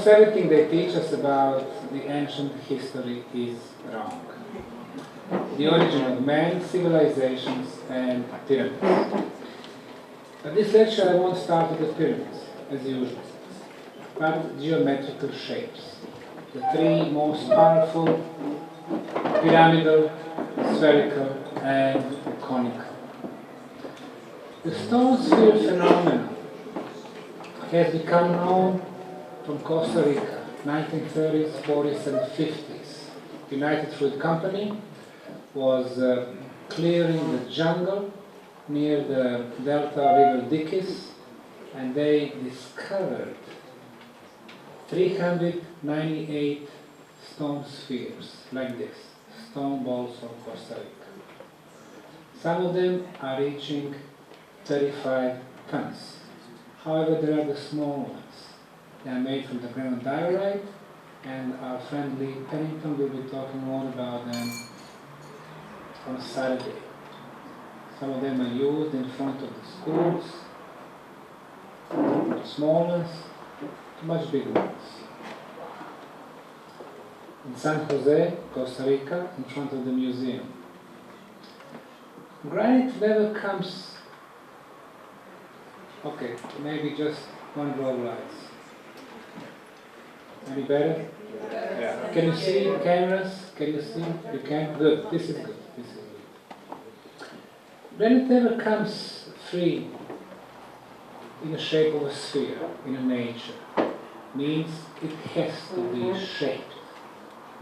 Almost everything they teach us about the ancient history is wrong. The origin of man, civilizations, and pyramids. But this lecture I won't start with the pyramids, as usual, but geometrical shapes. The three most powerful: pyramidal, spherical, and conical. The stone sphere phenomenon has become known from Costa Rica, 1930s, 40s, and 50s. United Fruit Company was clearing the jungle near the Delta River Dickies, and they discovered 398 stone spheres, like this, stone balls from Costa Rica. Some of them are reaching 35 tons. However, there are the small ones. They are made from the granodiorite, and our friend Lee Pennington will be talking more about them on Saturday. Some of them are used in front of the schools, the small ones, to much bigger ones. In San Jose, Costa Rica, in front of the museum. Granite never comes. Okay, maybe just one row of lights. Any better? Yeah. Can you see cameras? Can you see? You can? Good. This is good. This is good. Granite never comes free in the shape of a sphere, in a nature. Means it has to be shaped.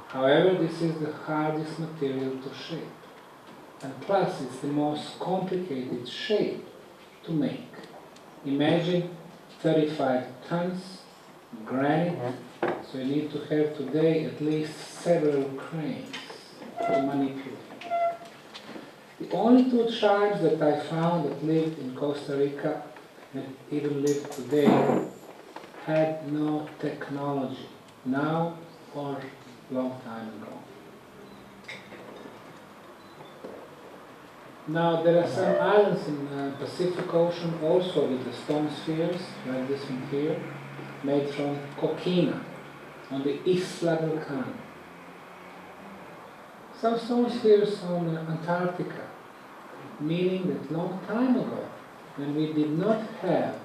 However, this is the hardest material to shape. And plus, it's the most complicated shape to make. Imagine 35 tons granite, so you need to have today at least several cranes to manipulate. The only two tribes that I found that lived in Costa Rica, that even live today, had no technology, now or long time ago. Now there are some islands in the Pacific Ocean also with the stone spheres, like this one here, made from coquina on the Isla del Can. Some stone spheres on Antarctica, meaning that long time ago, when we did not have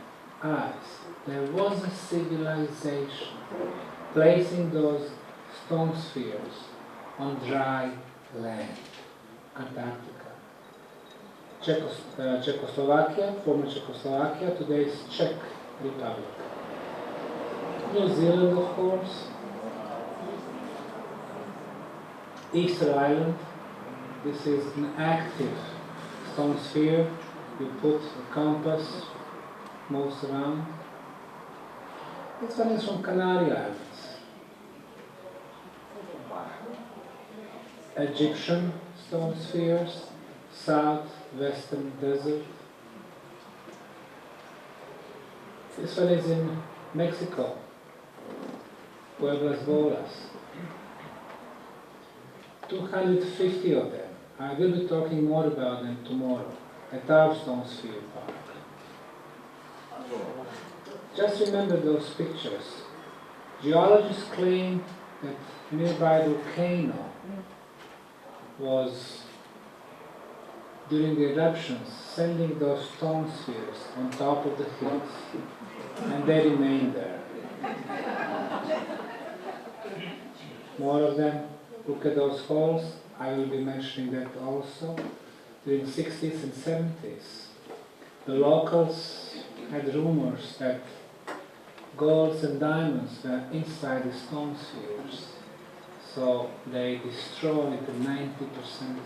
ice, there was a civilization placing those stone spheres on dry land, Antarctica. Czechoslovakia, former Czechoslovakia, today is Czech Republic. New Zealand, of course. Easter Island, this is an active stone sphere. You put a compass, moves around. This one is from Canary Islands. Egyptian stone spheres, southwestern desert. This one is in Mexico, Pueblas Bolas. 250 of them. I will be talking more about them tomorrow at our stone sphere park. Just remember those pictures. Geologists claim that nearby volcano was, during the eruptions, sending those stone spheres on top of the hills, and they remained there. More of them. Look at those holes. I will be mentioning that also. During the 60s and 70s, the locals had rumors that golds and diamonds were inside the stone spheres, so they destroyed 90% of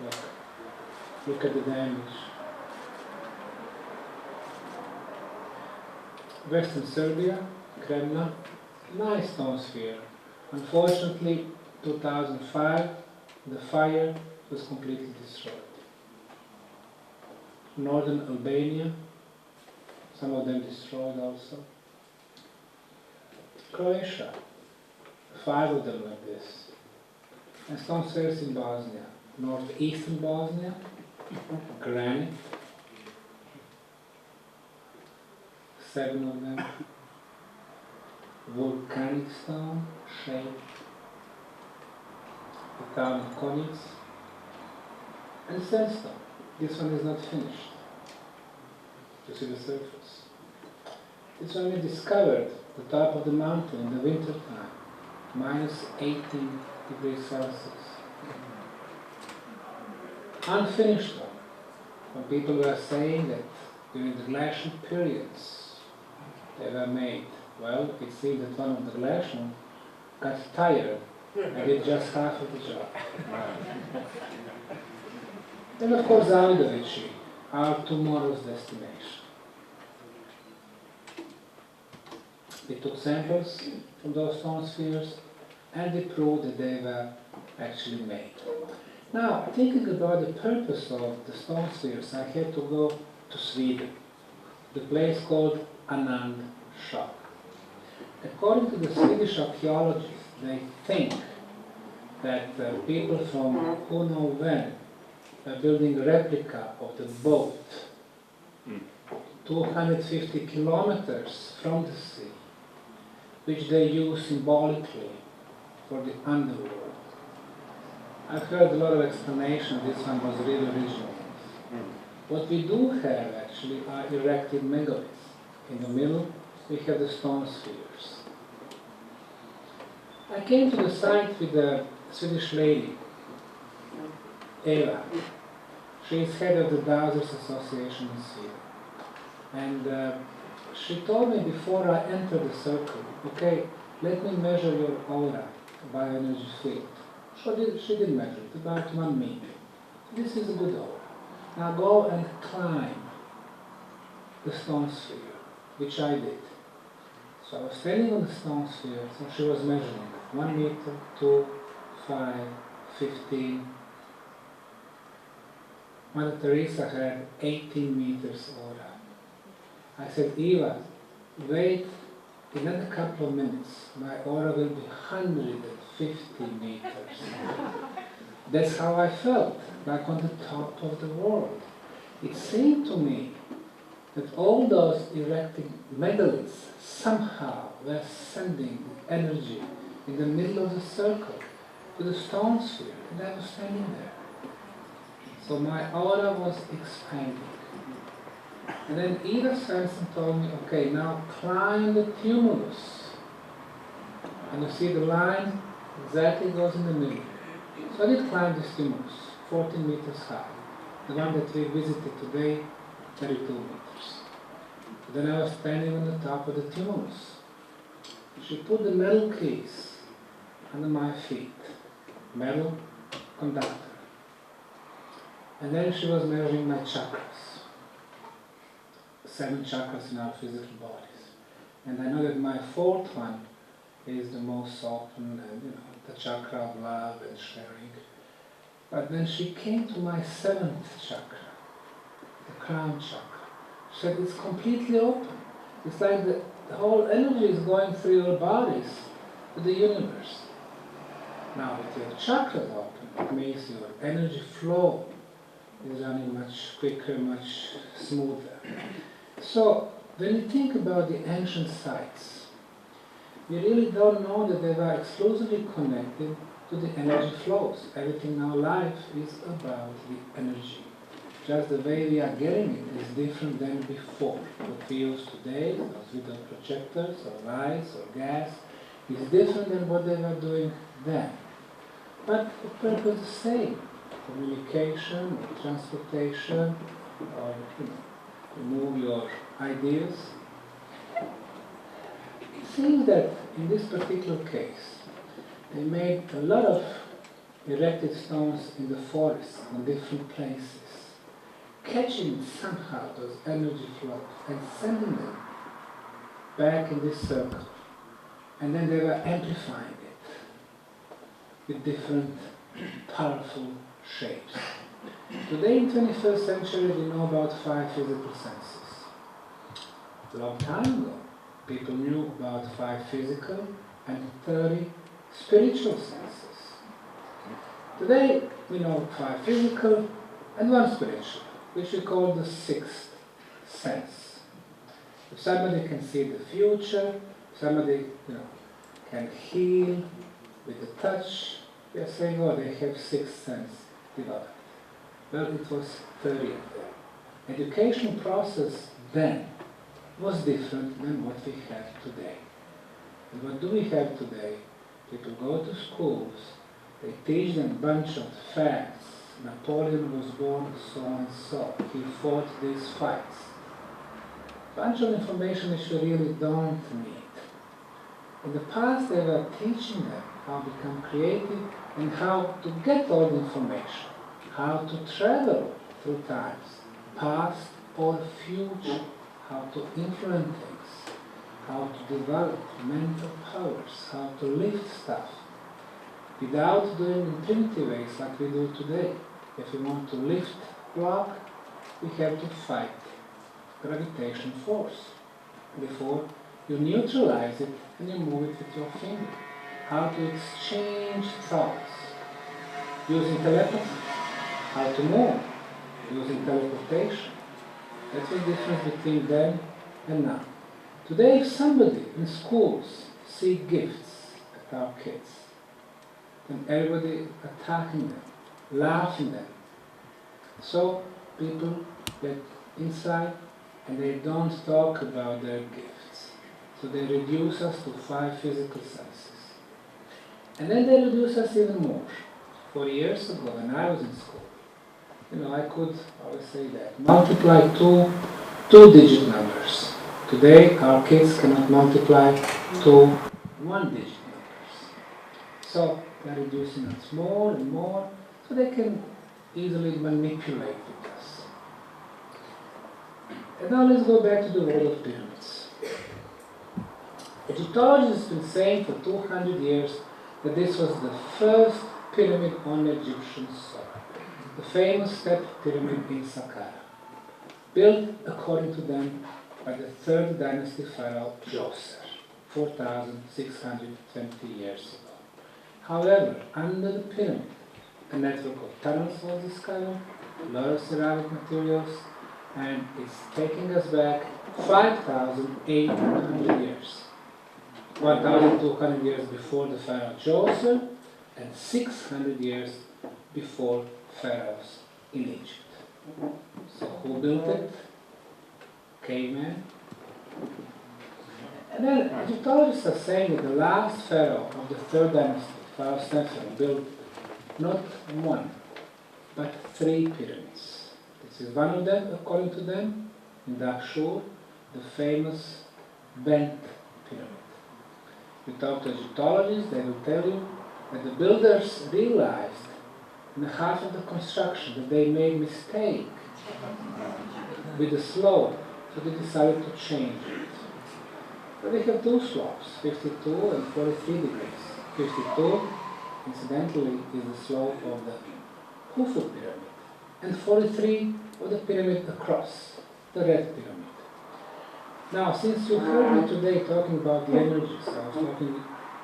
it. Look at the damage. Western Serbia, Kremna, nice stone sphere. Unfortunately, 2005, the fire was completely destroyed. Northern Albania, some of them destroyed also. Croatia, 5 of them like this. And stone spheres in Bosnia, northeastern Bosnia, granite. 7 of them, volcanic stone, shaped, a town of Konitz, and sandstone. This one is not finished. You see the surface. This one we discovered the top of the mountain in the winter time, minus 18 degrees Celsius. Unfinished one. When people were saying that during the glacial periods they were made, well, it seems that one of the glaciers got tired and did just half of the job. Then of course Zagora, our tomorrow's destination. We took samples from those stone spheres and we proved that they were actually made. Now, thinking about the purpose of the stone spheres, I had to go to Sweden, the place called Anand Shop. According to the Swedish archaeologists, they think that people from who know when are building a replica of the boat 250 kilometers from the sea, which they use symbolically for the underworld. I've heard a lot of explanation. This one was really original. What we do have actually are erected megaliths. In the middle we have the stone spheres. I came to the site with a Swedish lady, Eva. She is head of the Dowsers Association in Sweden. And she told me before I entered the circle, okay, let me measure your aura, bioenergy field. She did measure it, about 1 meter. This is a good aura. Now go and climb the stone sphere, which I did. So I was standing on the stone sphere, so she was measuring 1 meter, 2, 5, 15. Mother Teresa had 18 meters aura. I said, Eva, wait another couple of minutes. My aura will be 150 meters. That's how I felt, like on the top of the world. It seemed to me that all those erected megaliths somehow were sending energy in the middle of the circle to the stone sphere, and I was standing there. So my aura was expanding. And then Eva Svensson told me, okay, now climb the tumulus. And you see the line exactly goes in the middle. So I did climb this tumulus, 14 meters high. The one that we visited today, 32 meters. Then I was standing on the top of the tumulus. She put the metal keys under my feet, metal conductor. And then she was measuring my chakras. 7 chakras in our physical bodies. And I know that my 4th one is the most open, and the chakra of love and sharing. But then she came to my 7th chakra, the crown chakra. She said, it's completely open. It's like the whole energy is going through your bodies to the universe. Now, if your chakras open, it means your energy flow is running much quicker, much smoother. So, when you think about the ancient sites, we really don't know that they were exclusively connected to the energy flows. Everything in our life is about the energy. Just the way we are getting it is different than before. What we use today, those video projectors, or lights, or gas, is different than what they were doing then. But the purpose is the same. Communication, or transportation, or move your ideas. It seems that in this particular case, they made a lot of erected stones in the forest, on different places, catching somehow those energy flows and sending them back in this circle. And then they were amplifying it with different powerful shapes. Today in 21st century we know about 5 physical senses. A long time ago, people knew about 5 physical and 30 spiritual senses. Today we know 5 physical and 1 spiritual, which we call the 6th sense. If somebody can see the future, somebody can heal with the touch, we are saying, oh, they have sixth sense developed. Well, it was 30 of them. Education process then was different than what we have today. And what do we have today? People go to schools, they teach them a bunch of facts. Napoleon was born so and so. He fought these fights. Bunch of information which we really don't need. In the past, they were teaching them how to become creative and how to get all the information, how to travel through times, past or future, how to influence things, how to develop mental powers, how to lift stuff, without doing in primitive ways like we do today. If we want to lift block, we have to fight gravitation force before you neutralize it and you move it with your finger. How to exchange thoughts using telepathy, how to move using teleportation. That's the difference between then and now. Today, if somebody in schools see gifts at our kids, then everybody attacking them, laughing them. So people get inside and they don't talk about their gifts. So they reduce us to 5 physical senses. And then they reduce us even more. 4 years ago, when I was in school, I could always say that, multiply two-digit numbers. Today, our kids cannot multiply 2 one-digit numbers. So they're reducing us more and more, so they can easily manipulate with us. And now let's go back to the world of pyramids. Egyptologists have been saying for 200 years that this was the first pyramid on Egyptian soil, the famous step pyramid in Saqqara, built according to them by the 3rd dynasty pharaoh Djoser, 4,620 years ago. However, under the pyramid, a network of tunnels was discovered, a lot of ceramic materials, and it's taking us back 5,800 years. 1,200 years before the pharaoh Djoser, and 600 years before pharaohs in Egypt. So who built it? Caveman. And then Egyptologists are saying that the last pharaoh of the 3rd dynasty, Pharaoh Snefer, built not 1, but 3 pyramids. This is one of them, according to them, in Dahshur, the famous bent pyramid. You talk to Egyptologists, they will tell you that the builders realized in the half of the construction that they made a mistake with the slope, so they decided to change it. So they have 2 slopes, 52 and 43 degrees. 52, incidentally, is the slope of the Khufu pyramid, and 43 of the pyramid across, the Red Pyramid. Now, since you heard me today talking about the energies, I was talking,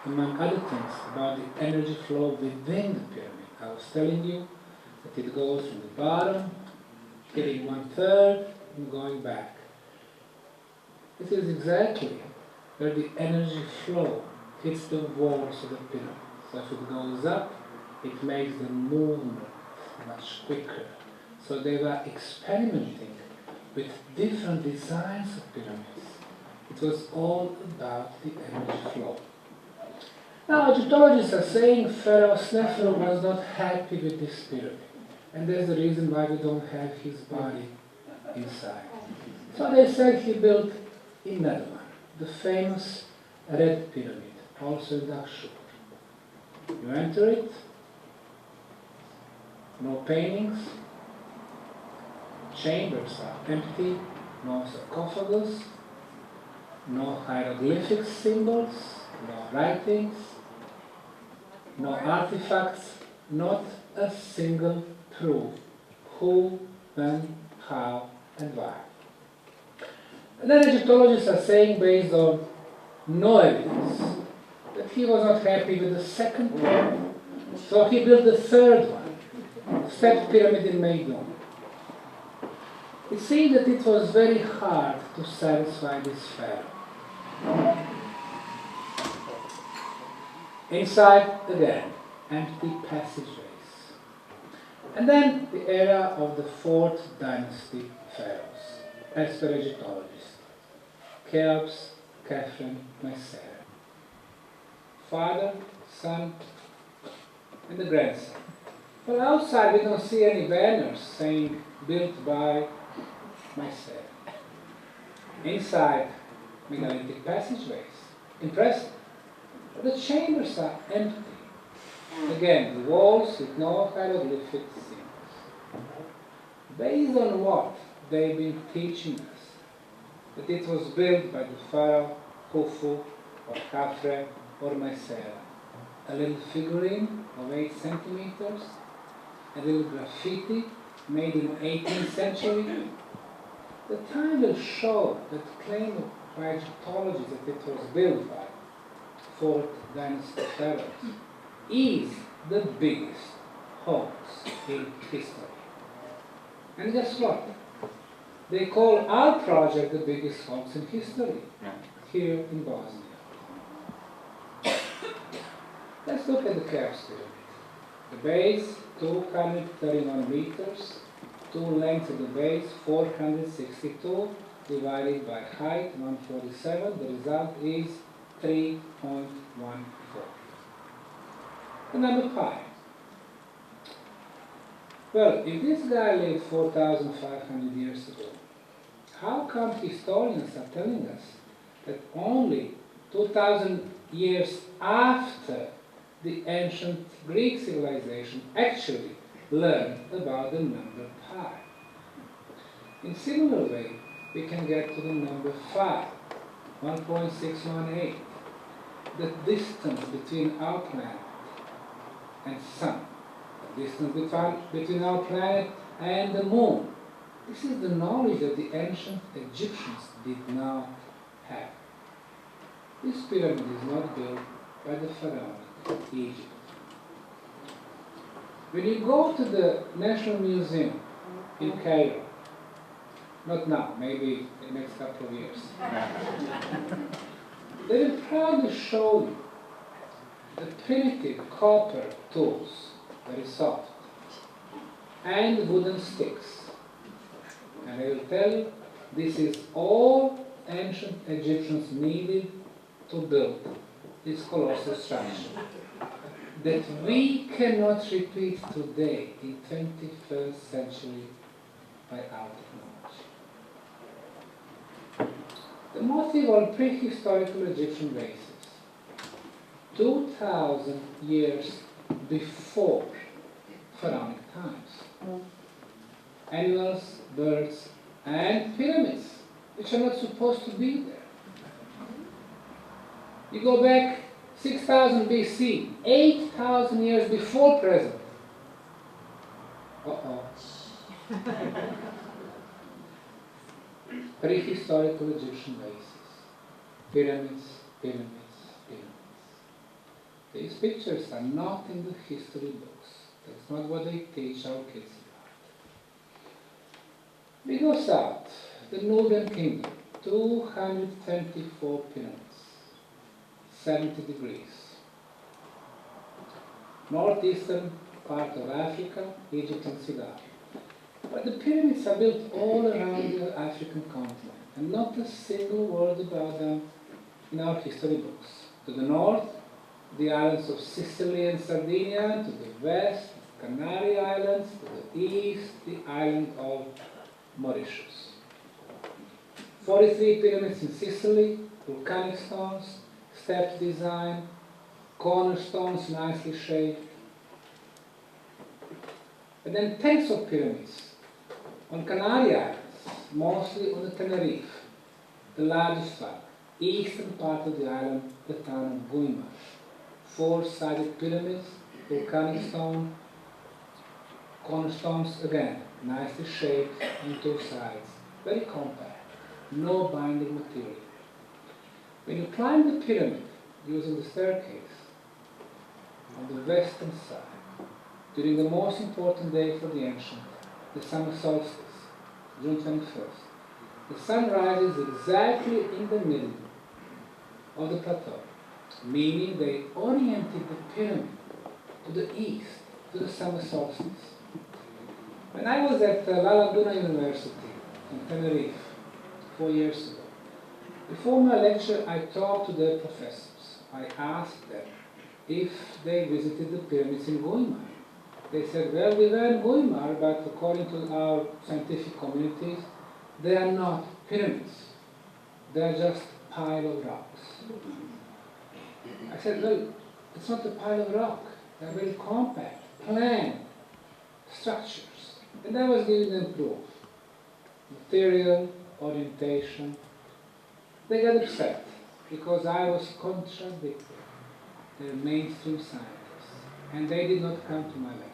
among other things, about the energy flow within the pyramid. I was telling you that it goes from the bottom, hitting 1/3, and going back. This is exactly where the energy flow hits the walls of the pyramid. So if it goes up, it makes the movement much quicker. So they were experimenting with different designs of pyramids. It was all about the energy flow. Now, Egyptologists are saying Pharaoh Snefer was not happy with this pyramid. And there's the reason why we don't have his body inside. So they said he built another one, the famous Red Pyramid, also in Dahshur. You enter it, no paintings, chambers are empty, no sarcophagus, no hieroglyphic symbols, no writings, no artifacts, not a single proof who, when, how, and why. And then Egyptologists are saying, based on no evidence, that he was not happy with the second pyramid. So he built the 3rd one, the stepped pyramid in Meidum. It seemed that it was very hard to satisfy this pharaoh. Inside, again, empty passageways. And then the era of the 4th dynasty pharaohs, as per Egyptologists. Cheops, Khafre, Mycera. Father, son, and the grandson. Well, outside we don't see any banners saying built by Mycera. Inside, megalithic passageways. Impressive. The chambers are empty. Again, the walls with no hieroglyphic symbols. Based on what they've been teaching us? That it was built by the pharaoh, Khufu, or Khafre, or Mycera. A little figurine of 8 centimeters, a little graffiti made in the 18th century. The time will show that claim by Egyptologists that it was built by 4th dynasty pharaohs is the biggest hoax in history. And guess what? They call our project the biggest hoax in history here in Bosnia. Let's look at the Cheops pyramid. The base, 231 meters. 2 lengths of the base, 462, divided by height, 147. The result is 3.14. The number pi. Well, if this guy lived 4,500 years ago, how come historians are telling us that only 2,000 years after the ancient Greek civilization actually learned about the number pi? In similar way, we can get to the number 5, 1.618, the distance between our planet and sun, the distance between our planet and the moon. This is the knowledge that the ancient Egyptians did not have. This pyramid is not built by the pharaoh of Egypt. When you go to the National Museum in Cairo, not now, maybe in the next couple of years, they will proudly show you the primitive copper tools, very soft, and wooden sticks. And they will tell you this is all ancient Egyptians needed to build this colossal structure that we cannot repeat today in 21st century by our technology. The motif on prehistorical Egyptian races, 2,000 years before pharaonic times. Animals, birds, and pyramids, which are not supposed to be there. You go back 6,000 BC, 8,000 years before present. Uh-oh. Prehistorical Egyptian races. Pyramids, pyramids, pyramids. These pictures are not in the history books. That's not what they teach our kids about. We go south, the Nubian kingdom, 224 pyramids. 70 degrees. Northeastern part of Africa, Egypt and Sudan. But the pyramids are built all around the African continent, and not a single word about them in our history books. To the north, the islands of Sicily and Sardinia, to the west, the Canary Islands, to the east, the island of Mauritius. 43 pyramids in Sicily, volcanic stones, steps design, cornerstones nicely shaped. And then tens of pyramids on Canary Islands, mostly on the Tenerife, the largest one, eastern part of the island, the town of Guima. 4-sided pyramids, volcanic stone, cornerstones again, nicely shaped on 2 sides, very compact, no binding material. When you climb the pyramid using the staircase on the western side, during the most important day for the ancient, the summer solstice, June 21st. The sun rises exactly in the middle of the plateau, meaning they oriented the pyramid to the east, to the summer solstice. When I was at La Laguna University in Tenerife 4 years ago, before my lecture I talked to their professors. I asked them if they visited the pyramids in Guimar. They said, well, we were in Guimar, but according to our scientific communities, they are not pyramids. They are just a pile of rocks. I said, well, it's not a pile of rock. They are very compact, planned structures. And I was giving them proof. Material, orientation. They got upset because I was contradicting their mainstream scientists. And they did not come to my lecture.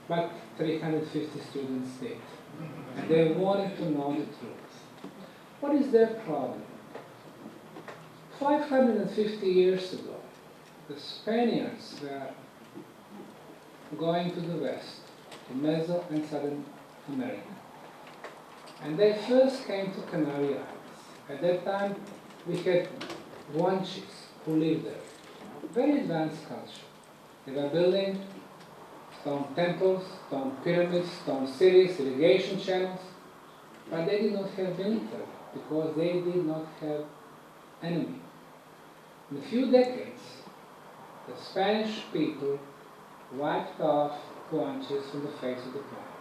But 350 students did. And they wanted to know the truth. What is their problem? 550 years ago, the Spaniards were going to the west, to Meso and Southern America. And they first came to Canary Islands. At that time, we had Guanches who lived there. Very advanced culture. They were building stone temples, stone pyramids, stone cities, irrigation channels, but they did not have military because they did not have enemy. In a few decades, the Spanish people wiped off Guanches from the face of the planet.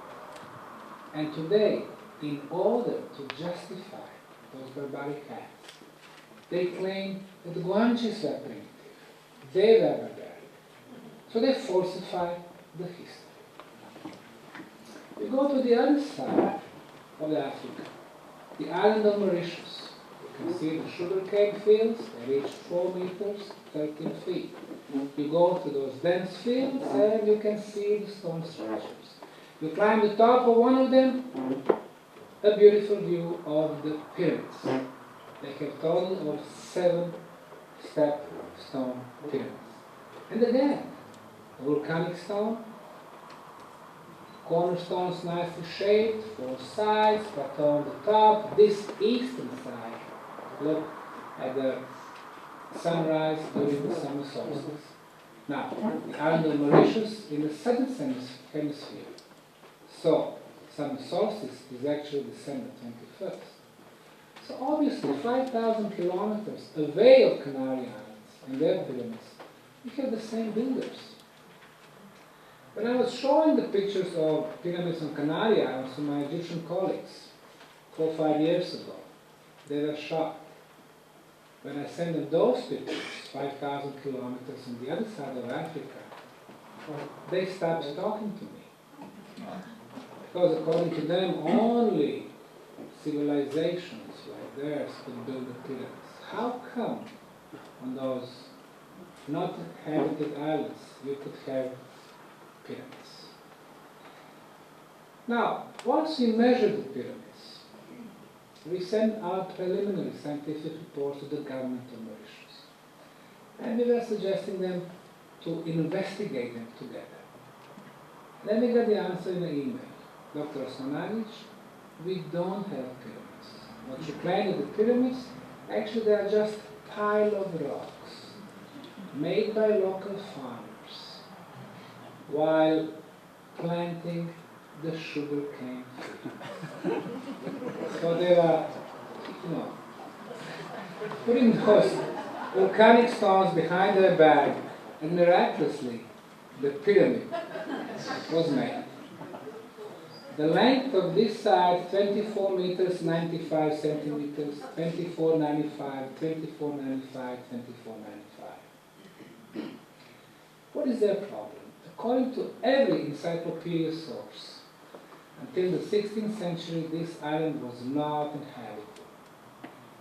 And today, in order to justify those barbaric acts, they claim that the Guanches were primitive. They were barbaric. So they falsify the history. We go to the other side of Africa, the island of Mauritius. You can see the sugarcane fields, they reach 4 meters, 13 feet. You go to those dense fields and you can see the stone structures. You climb the top of one of them, a beautiful view of the pyramids. They have a total of 7-step stone pyramids. And again, a volcanic stone, cornerstones nicely shaped, 4 sides, but on the top, this eastern side, look at the sunrise during the summer solstice. Now, the island of Mauritius in the southern hemisphere. So, summer solstice is actually December 21st. So obviously, 5,000 kilometers away of Canary Islands and their pyramids, we have the same builders. When I was showing the pictures of pyramids on Canary Islands to my Egyptian colleagues 4 or 5 years ago, they were shocked. When I sent them those pictures, 5,000 kilometers on the other side of Africa, they stopped talking to me. Because according to them, only civilizations like theirs could build the pyramids. How come on those not inhabited islands you could have pyramids? Now, once we measure the pyramids, we send out preliminary scientific reports to the government of Mauritius. And we were suggesting them to investigate them together. Then we got the answer in an email. Dr. Osmanagich, we don't have pyramids. What you claim are the pyramids, actually they are just a pile of rocks made by local farmers while planting the sugarcane field. So they were, putting those volcanic stones behind their back, and miraculously, the pyramid was made. The length of this side, 24 meters, 95 centimeters, 2495, 2495, 2495. What is their problem? According to every encyclopedia source, until the 16th century, this island was not inhabited.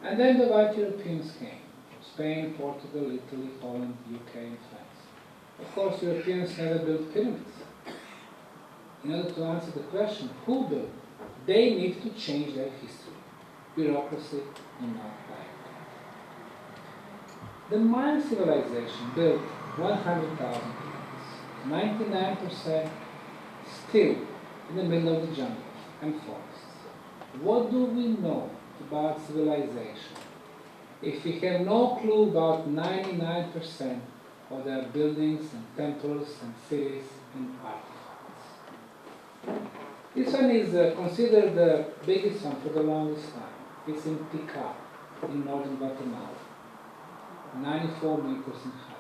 And then the white Europeans came, from Spain, Portugal, Italy, Holland, UK, and France. Of course, Europeans never built pyramids. In order to answer the question, who built, they need to change their history. Bureaucracy and not life. The Mayan civilization built 100,000 pyramids, 99% still in the middle of the jungle. and forests. What do we know about civilization if we have no clue about 99% of their buildings and temples and cities and artifacts? This one is considered the biggest one for the longest time. It's in Tikal, in northern Guatemala, 94 meters in height.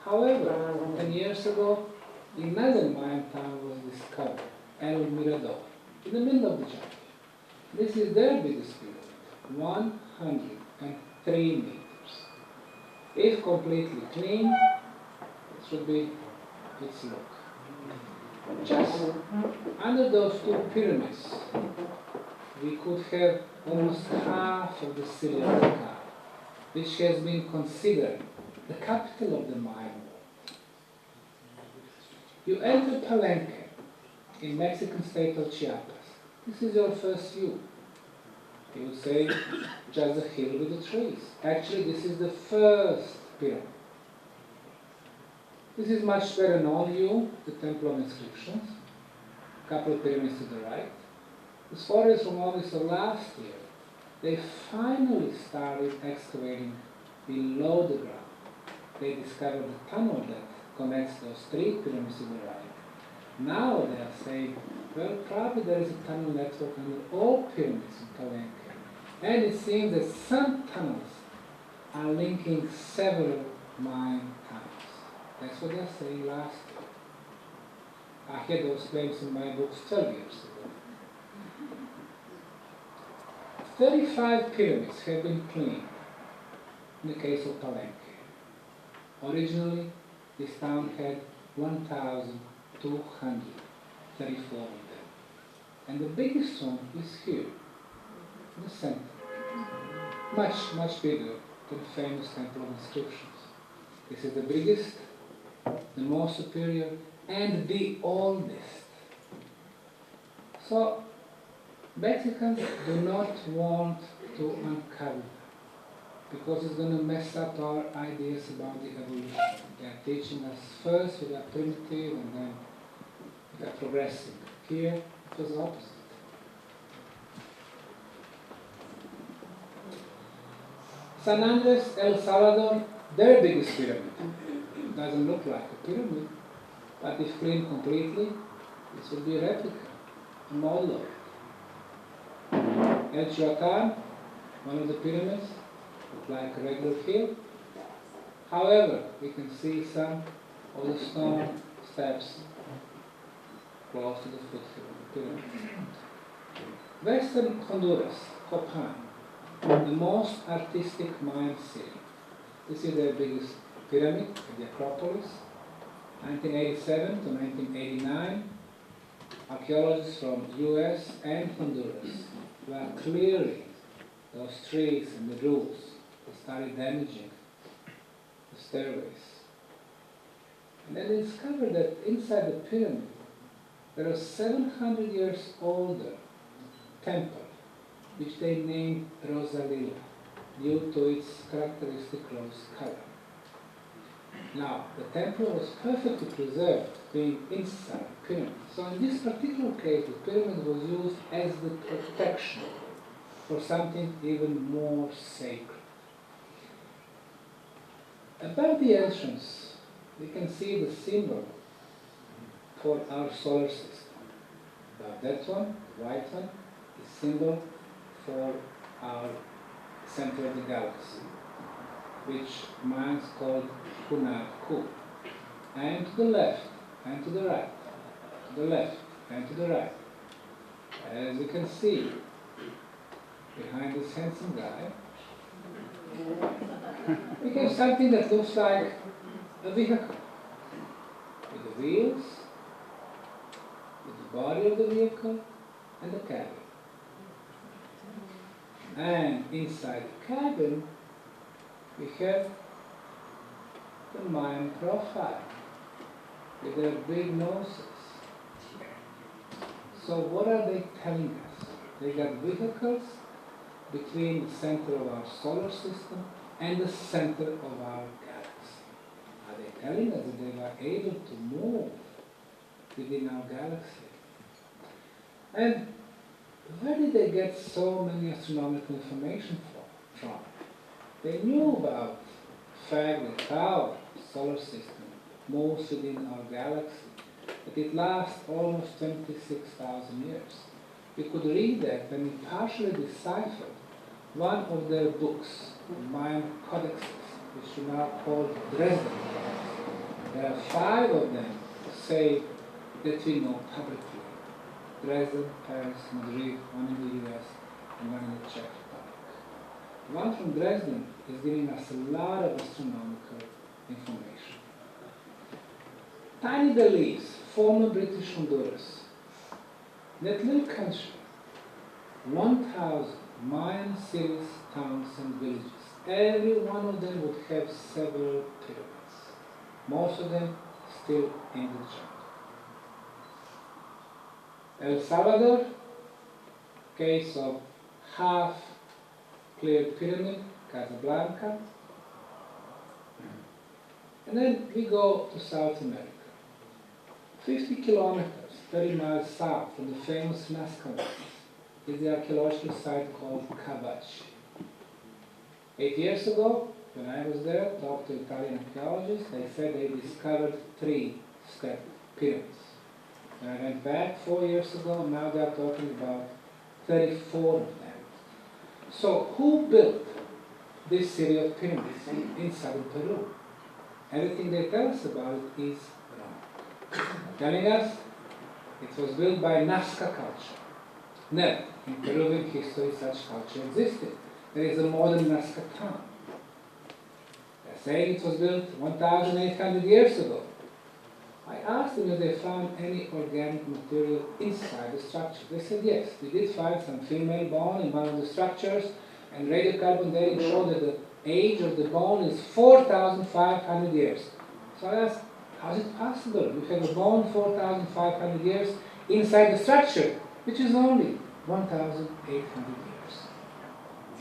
However, 10 years ago, another Mayan town was discovered, El Mirador, in the middle of the jungle. This is their biggest pyramid, 103 meters. If completely clean, it should be its look. Just under those two pyramids, we could have almost half of the city of Tikal, which has been considered the capital of the Mayan world. You enter Palenque in Mexican state of Chiapas. This is your first view. You would say just a hill with the trees. Actually, this is the first pyramid. This is much better known view, the Temple of Inscriptions. A couple of pyramids to the right. As far as from August of last year, they finally started excavating below the ground. They discovered the tunnel that connects those three pyramids to the right. Now they are saying, well, probably there is a tunnel network under all pyramids in Palenque. And it seems that some tunnels are linking several Mayan towns. That's what they are saying last year. I had those claims in my books 12 years ago. 35 pyramids have been cleaned in the case of Palenque. Originally, this town had 1,234 of them. And the biggest one is here, in the center. Much, much bigger than the famous Temple of Inscriptions. This is the biggest, the most superior, and the oldest. So, Mexicans do not want to uncover them, because it's going to mess up our ideas about the evolution. They are teaching us first we are primitive and then we are progressing. Here, it was the opposite. San Andres, El Salvador, their biggest pyramid. Doesn't look like a pyramid, but if cleaned completely, this will be a replica, a model of it. El Chuacan, one of the pyramids, look like a regular hill. However, we can see some of the stone steps close to the foothill of the pyramid. Western Honduras, Copan, the most artistic Mayan city. This is their biggest pyramid, the Acropolis, 1987 to 1989. Archaeologists from US and Honduras were clearing those trees and the roofs. They started damaging the stairways. And then they discovered that inside the pyramid there was 700 years older temple, which they named Rosalila, due to its characteristic rose color. Now, the temple was perfectly preserved, being inside the pyramid. So in this particular case, the pyramid was used as the protection for something even more sacred. Above the entrance, we can see the symbol for our solar system. Above that one, the white one, the symbol for our center of the galaxy, which Mayans called Hunab-Ku. And to the left, and to the right, to the left, and to the right. As you can see, behind this handsome guy, we have something that looks like a vehicle, with the wheels, with the body of the vehicle, and the cabin. And inside the cabin, we have the Mayan profile with their big noses. So what are they telling us? They got vehicles between the center of our solar system and the center of our galaxy. Are they telling us that they were able to move within our galaxy? And where did they get so many astronomical information from? They knew about the fact that our solar system moves within our galaxy, that it lasts almost 26,000 years. We could read that when we partially deciphered one of their books, Mayan codexes, which we now call Dresden Codex. There are 5 of them say that we know publicly. Dresden, Paris, Madrid, one in the US, and one in the Czech Republic. The one from Dresden is giving us a lot of astronomical information. Tiny Belize, former British Honduras. That little country, 1,000 Mayan cities, towns, and villages. Every one of them would have several pyramids. Most of them still in the jungle. El Salvador, case of half-cleared pyramid, Casablanca. And then we go to South America. 50 kilometers, 30 miles south from the famous Nazca Mountains is the archaeological site called Cabachi. 8 years ago, when I was there, talked to Italian archaeologists, they said they discovered 3-step pyramids. When I went back 4 years ago, now they are talking about 34 of them. So who built this city of pyramids in southern Peru? Everything they tell us about it is wrong. Telling us it was built by Nazca culture. Never in Peruvian history such culture existed. There is a modern Nazca town. They're saying it was built 1,800 years ago. I asked them if they found any organic material inside the structure. They said yes. They did find some female bone in one of the structures, and radiocarbon dating showed that the age of the bone is 4,500 years. So I asked, how is it possible? You have a bone 4,500 years inside the structure, which is only 1,800 years.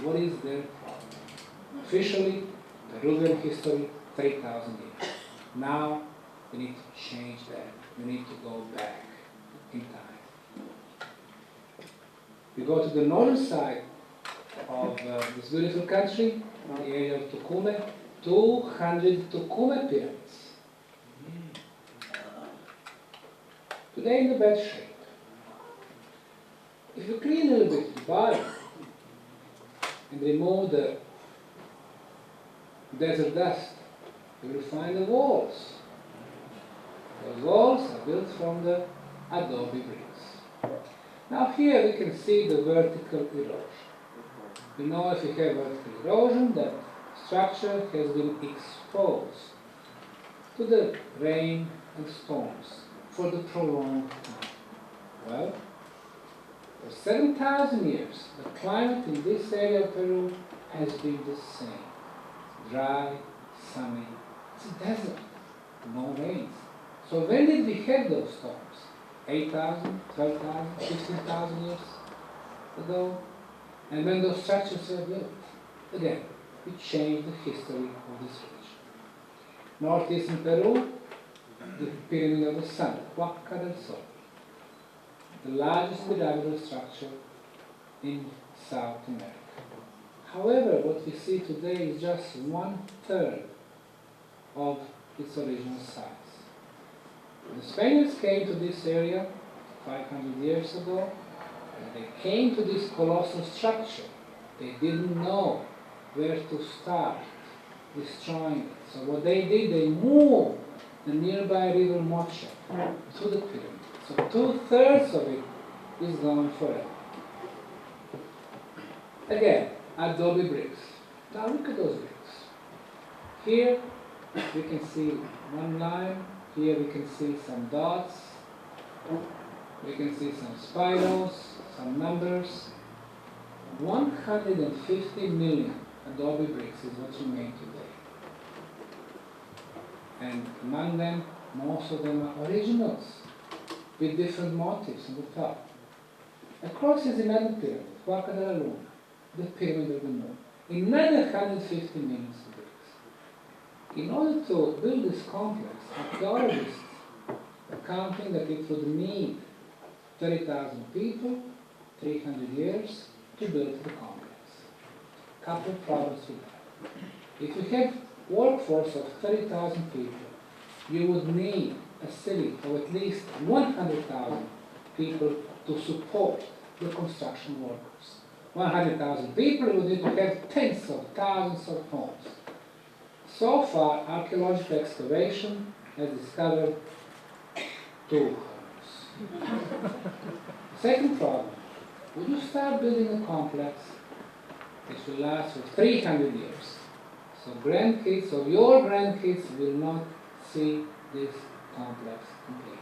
What is their problem? Officially, Peruvian history, 3,000 years. Now, we need to change that. We need to go back in time. We go to the northern side of this beautiful country, the area of Tucumán, 200 Tucumán pyramids. Today in the bad shape. If you clean a little bit the bottom and remove the desert dust, you will find the walls. Those walls are built from the adobe bricks. Now here we can see the vertical erosion. We know if you have vertical erosion, that structure has been exposed to the rain and storms for the prolonged time. Well, for 7,000 years, the climate in this area of Peru has been the same. Dry, sunny, it's a desert, no rains. So when did we have those storms? 8,000, 12,000, 15,000 years ago? And when those structures were built? Again, we changed the history of this region. Northeastern Peru, the Pyramid of the Sun, Huaca del Sol, the largest pyramidal structure in South America. However, what we see today is just 1/3 of its original size. The Spaniards came to this area 500 years ago, and they came to this colossal structure. They didn't know where to start destroying it. So what they did, they moved the nearby river Mocha to the pyramid. So 2/3 of it is gone forever. Again, adobe bricks. Now look at those bricks. Here we can see one line. Here we can see some dots. We can see some spirals, some numbers. 150 million adobe bricks is what you made today. And among them, most of them are originals with different motifs on the top. Across is another pyramid, Huaca de la Luna, the Pyramid of the Moon. Another 150 million bricks. In order to build this complex, archaeologists are counting that it would need 30,000 people, 300 years to build the complex. Couple of problems with that. If you have workforce of 30,000 people, you would need a city of at least 100,000 people to support the construction workers. 100,000 people would need to have tens of thousands of homes. So far, archaeological excavation has discovered 2 homes. Second problem, would you start building a complex which will last for 300 years? So grandkids of your grandkids will not see this complex complete.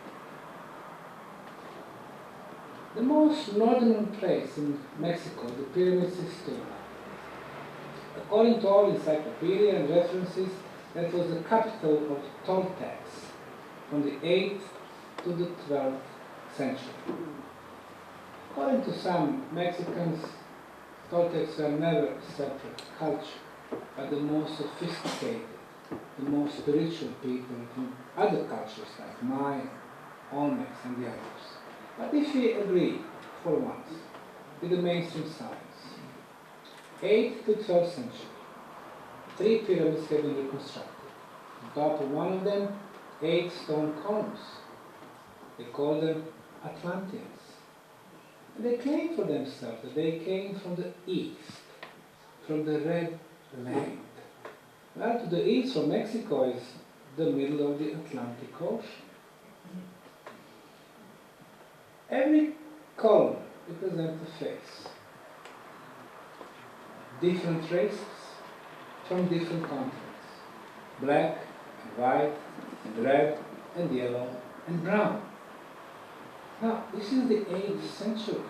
The most northern place in Mexico, the pyramids, is Tula. According to all encyclopedia and references, that was the capital of Toltecs from the 8th to the 12th century. According to some Mexicans, Toltecs were never a separate culture, but the most sophisticated, the most spiritual people from other cultures like Maya, Olmecs, and the others. But if we agree, for once, with the mainstream science, 8th to 12th century, 3 pyramids have been reconstructed. On top of one of them, 8 stone columns. They call them Atlanteans. And they claim for themselves that they came from the east, from the Red Land. Well, to the east from Mexico is the middle of the Atlantic Ocean. Every column represents a face. Different races from different continents. Black and white and red and yellow and brown. Now, this is the 8th century.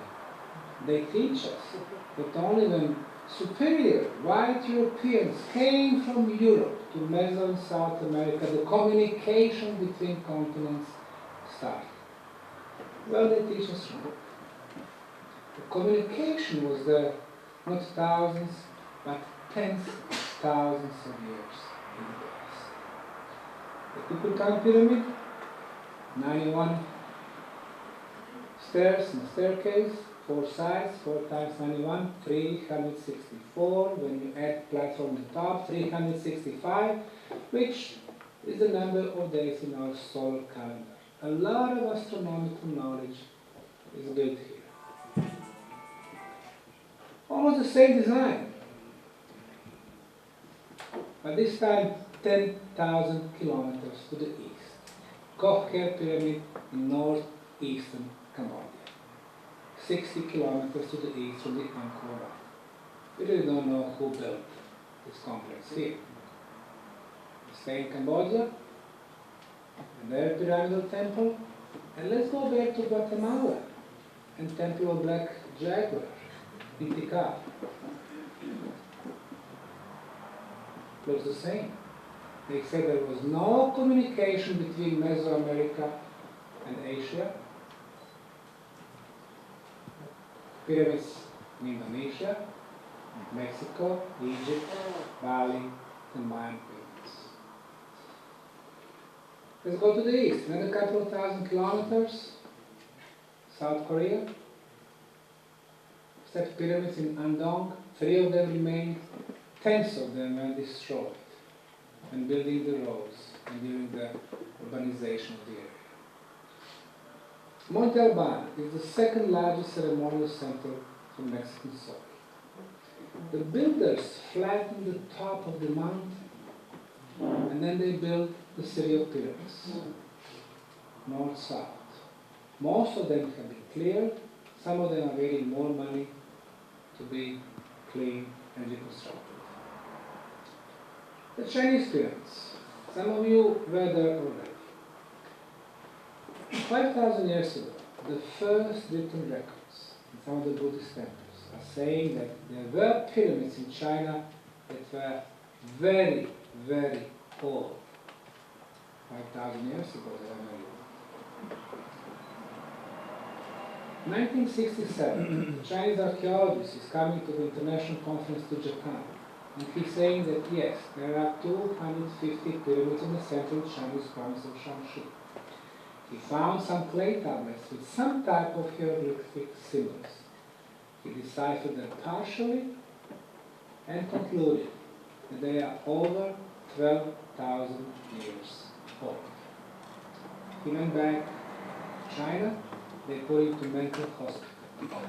They teach us that only when superior white Europeans came from Europe to Meso and South America, the communication between continents started. Well, they teach us wrong. The communication was there not thousands, but tens of thousands of years in the past. The Kukulkan pyramid, 91 stairs and staircase, 4 sides, 4 times 91, 364. When you add platform on top, 365, which is the number of days in our solar calendar. A lot of astronomical knowledge is built here. Almost the same design, but this time 10,000 kilometers to the east. Kocher Pyramid in northeastern Cambodia. 60 kilometers to the east from the Angkor Wat. We really don't know who built this complex here. We stay in Cambodia, and their pyramidal temple, and let's go back to Guatemala and Temple of Black Jaguar in Tikal. Looks the same. They said there was no communication between Mesoamerica and Asia. Pyramids in Indonesia, Mexico, Egypt, Bali, and Mayan pyramids. Let's go to the east, another couple of thousand kilometers, South Korea. Set pyramids in Andong, 3 of them remained, tens of them were destroyed when building the roads and during the urbanization of the area. Monte Albán is the second largest ceremonial center from Mexican soil. The builders flattened the top of the mountain and then they built the city of pyramids, north-south. Most of them have been cleared, some of them are waiting more money to be cleaned and reconstructed. The Chinese pyramids, some of you were there already. 5,000 years ago, the first written records in some of the Buddhist temples are saying that there were pyramids in China that were very, very old. 5,000 years ago, they were very old. 1967, the Chinese archaeologist is coming to the international conference to Japan, and he's saying that yes, there are 250 pyramids in the central Chinese province of Shanxi. He found some clay tablets with some type of hieroglyphic symbols. He deciphered them partially and concluded that they are over 12,000 years old. He went back to China. They put him to mental hospital.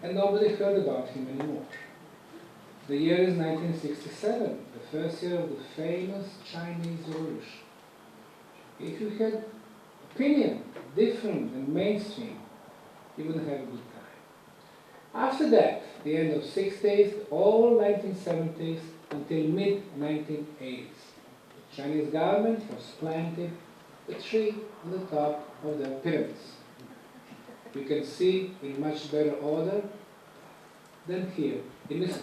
And nobody heard about him anymore. The year is 1967, the first year of the famous Chinese Revolution. If you had opinion different than mainstream, you wouldn't have a good time. After that, the end of 60s, all 1970s until mid-1980s, the Chinese government was planting a tree on the top of their pyramids. You can see in much better order than here in this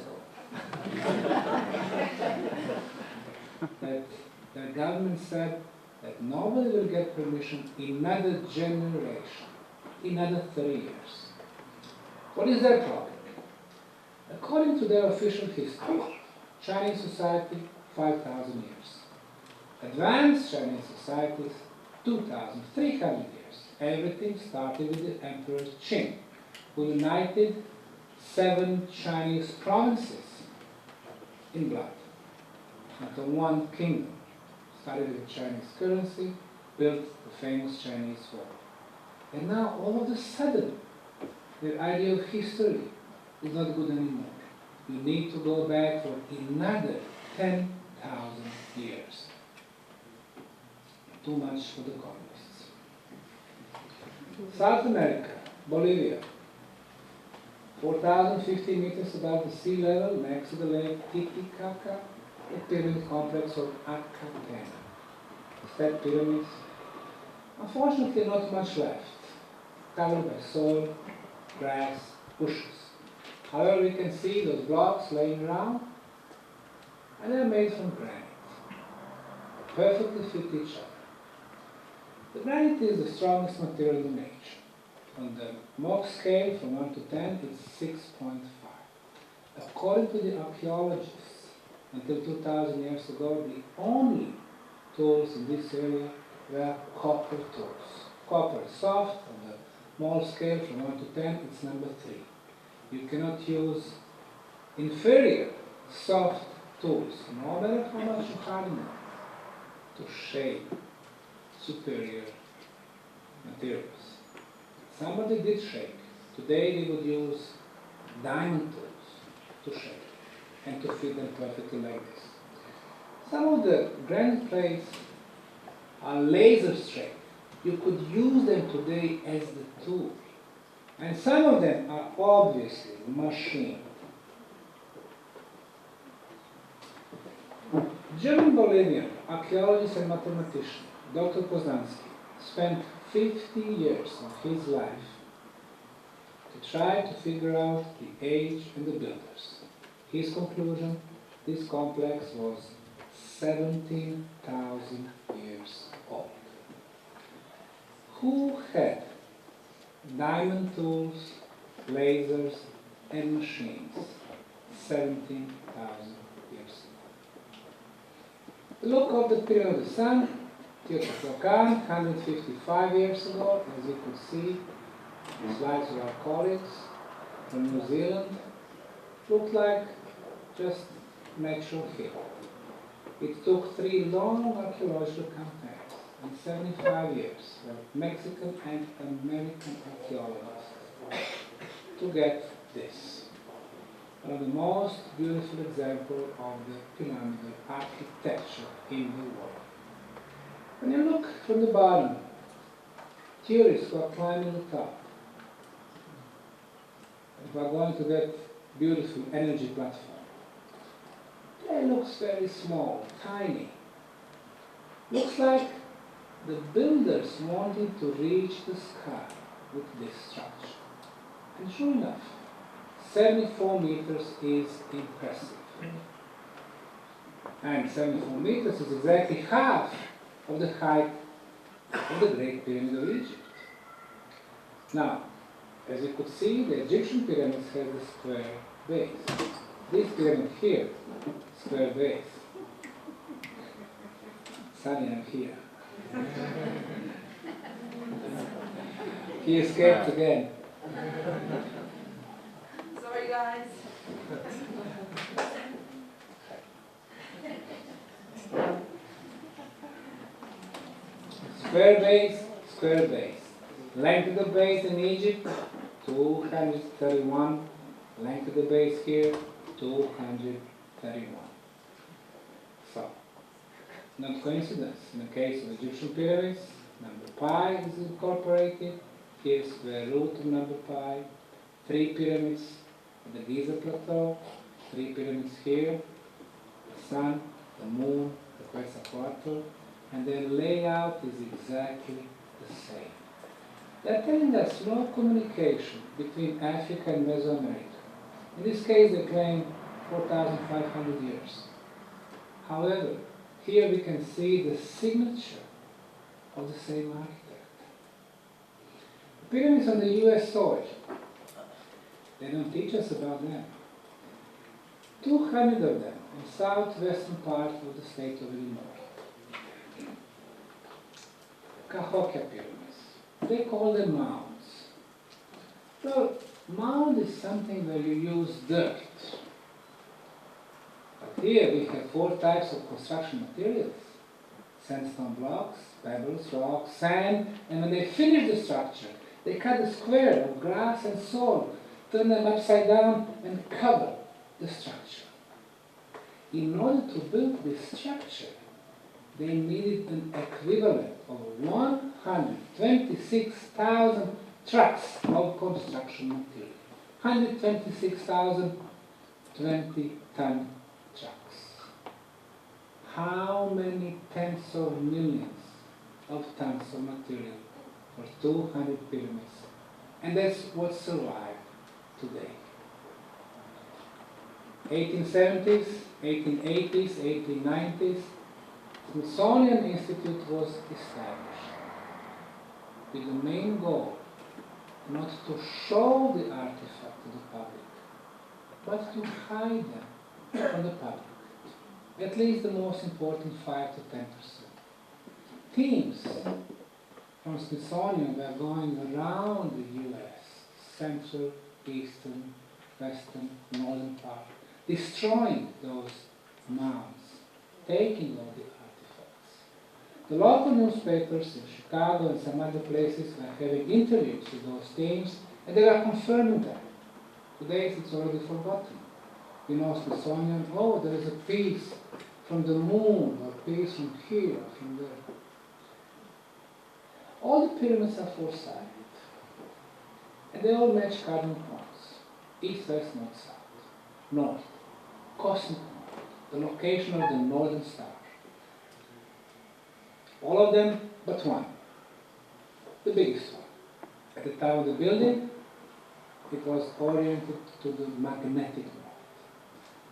that the government said that nobody will get permission in another generation, in another 30 years. What is their problem? According to their official history, Chinese society, 5,000 years. Advanced Chinese societies, 2,300 years. Everything started with the Emperor Qing, who united 7 Chinese provinces in blood into one kingdom. Started with the Chinese currency, built the famous Chinese wall. And now, all of a sudden, their idea of history is not good anymore. You need to go back for another 10,000 years. Too much for the communists. South America, Bolivia, 4,050 meters above the sea level, next to the lake Titicaca, the pyramid complex of Acapena. Step pyramids. Unfortunately, not much left, covered by soil, grass, bushes. However, we can see those blocks laying around, and they're made from granite. They perfectly fit each other. The granite is the strongest material in nature. On the Mohs scale from 1 to 10, it's 6.5. According to the archaeologists, until 2,000 years ago, the only tools in this area were copper tools. Copper is soft. On the Mohs scale from 1 to 10, it's number 3. You cannot use inferior soft tools, no matter how much you harden them, to shape superior materials. Somebody did shape. Today they would use diamond tools to shape and to fit them perfectly like this. Some of the granite plates are laser straight. You could use them today as the tool. And some of them are obviously machined. German Bolivian archaeologist and mathematician Dr. Poznansky spent 50 years of his life to try to figure out the age and the builders. His conclusion, this complex was 17,000 years old. Who had diamond tools, lasers, and machines 17,000 years ago? The look of the Pyramid of the Sun, Teotihuacan, 155 years ago, as you could see, the slides of our colleagues from New Zealand, looked like just natural hill. It took 3 long archaeological campaigns and 75 years of Mexican and American archaeologists to get this. One of the most beautiful examples of the pyramidal architecture in the world. When you look from the bottom, tourists who are climbing the top, and who are going to that beautiful energy platform, it looks very small, tiny. Looks like the builders wanted to reach the sky with this structure. And sure enough, 74 meters is impressive. And 74 meters is exactly half of the height of the Great Pyramid of Egypt. Now, as you could see, the Egyptian pyramids have a square base. This pyramid here, square base. Sunny, I'm here. He escaped again. Sorry, guys. Square base, square base. Length of the base in Egypt, 231. Length of the base here, 231. So, not coincidence. In the case of Egyptian pyramids, number pi is incorporated. Here square root of number pi. 3 pyramids at the Giza plateau. 3 pyramids here. The sun, the moon, the Quetzalcoatl. And their layout is exactly the same. They're telling us no communication between Africa and Mesoamerica. In this case, they claim 4,500 years. However, here we can see the signature of the same architect. The pyramids on the US soil, they don't teach us about them. 200 of them in southwestern part of the state of Illinois. Cahokia pyramids. They call them mounds. Well, mound is something where you use dirt. But here we have 4 types of construction materials. Sandstone blocks, pebbles, rocks, sand, and when they finish the structure, they cut a square of grass and soil, turn them upside down, and cover the structure. In order to build this structure, they needed an equivalent of 126,000 trucks of construction material. 126,000 20-ton trucks. How many tens of millions of tons of material for 200 pyramids? And that's what survived today. 1870s, 1880s, 1890s, Smithsonian Institute was established with the main goal not to show the artifact to the public, but to hide them from the public. At least the most important 5 to 10%. Teams from Smithsonian were going around the US, central, eastern, western, northern part, destroying those mounds, taking all the artifacts. The local newspapers in Chicago and some other places were having interviews with those teams, and they were confirming that. Today it's already forgotten. You know, Smithsonian, oh, there is a piece from the moon, or a piece from here, from there. All the pyramids are four-sided, and they all match cardinal points. East, west, north, south. North, cosmic north, the location of the northern star. All of them but one, the biggest one. At the time of the building, it was oriented to the magnetic north.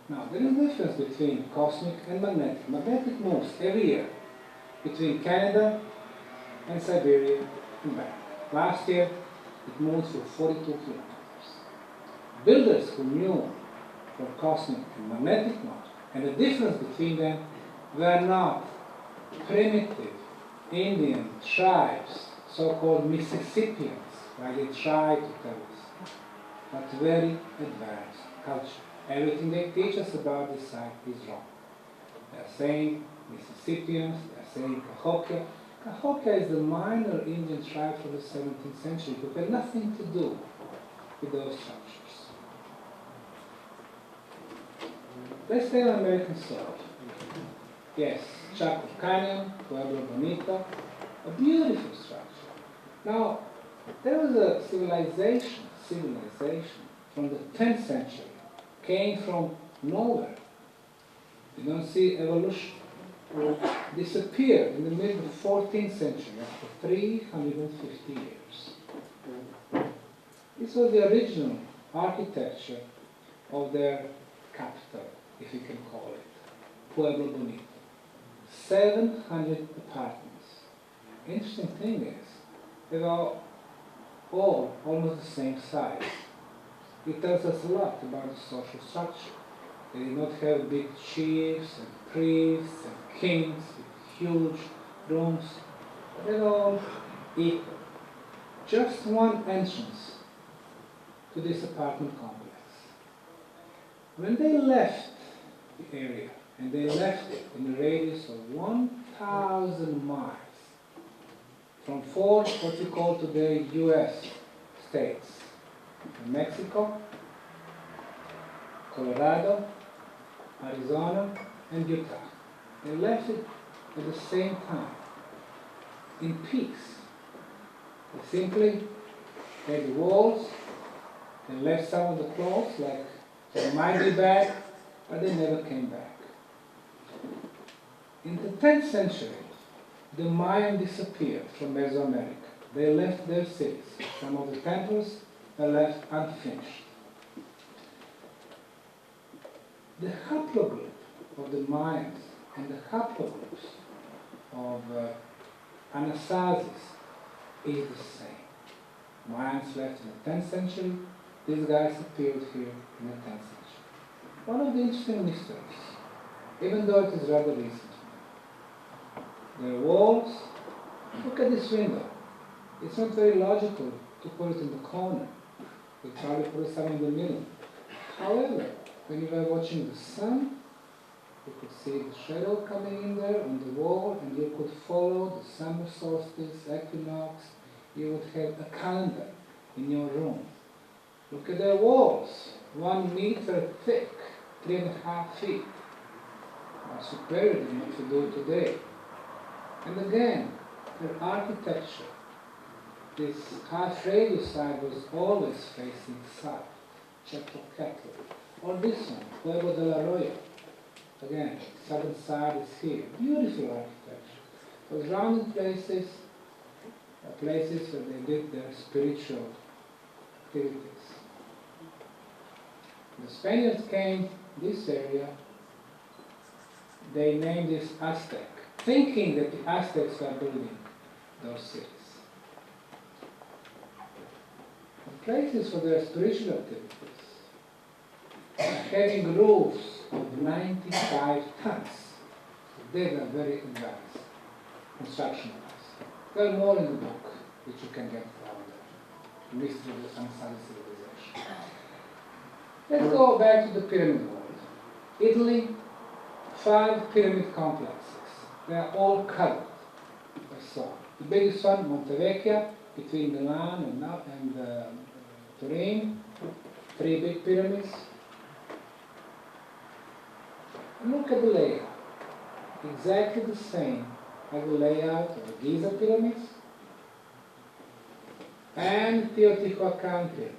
Now, there is a difference between cosmic and magnetic. Magnetic moves every year between Canada and Siberia and back. Last year, it moved for 42 kilometers. Builders who knew for cosmic and magnetic north and the difference between them were not primitive Indian tribes, so-called Mississippians, like they try to tell us, but very advanced culture. Everything they teach us about this site is wrong. They are saying Mississippians, they are saying Cahokia. Cahokia is the minor Indian tribe from the 17th century who had nothing to do with those structures. Let's stay on American soil. Yes, Chaco Canyon, Pueblo Bonito, a beautiful structure. Now, there was a civilization from the 10th century, came from nowhere. You don't see evolution. Disappeared in the middle of the 14th century after 350 years. This was the original architecture of their capital, if you can call it, Pueblo Bonito. 700 apartments. Interesting thing is, they were all almost the same size. It tells us a lot about the social structure. They did not have big chiefs and priests and kings with huge rooms. They were all equal. just one entrance to this apartment complex. When they left the area, and they left it in a radius of 1,000 miles from four what we call today US states, Mexico, Colorado, Arizona, and Utah. They left it at the same time, in peace. They simply had the walls, they left some of the clothes, like they might be back, but they never came back. In the 10th century, the Mayan disappeared from Mesoamerica. They left their cities. Some of the temples were left unfinished. The haplogroup of the Mayans and the haplogroups of Anasasis is the same. Mayans left in the 10th century. These guys appeared here in the 10th century. One of the interesting mysteries, even though it is rather recent, their walls, look at this window. It's not very logical to put it in the corner. We probably put it somewhere in the middle. However, when you were watching the sun, you could see the shadow coming in there on the wall, and you could follow the summer solstice, equinox. You would have a calendar in your room. Look at their walls, 1 meter thick, 3.5 feet. Are superior than what we do today. And again, their architecture, this half radius side was always facing south, Chapocatl. Or this one, Pueblo de la Roya. Again, southern side is here. Beautiful architecture. Those rounded places are places where they did their spiritual activities. The Spaniards came this area, they named this Aztec, thinking that the Aztecs were building those cities. The places for their spiritual activities are having roofs of 95 tons. They were very advanced, construction-wise. There are more in the book, which you can get from the Mystery of the Sansari Civilization. Let's go back to the pyramid world. Italy, 5 pyramid complexes. They are all covered by stone. The biggest one, Montevecchia, between Milan and Turin, 3 big pyramids. And look at the layout. Exactly the same as the layout of the Giza pyramids and Teotihuacan pyramids.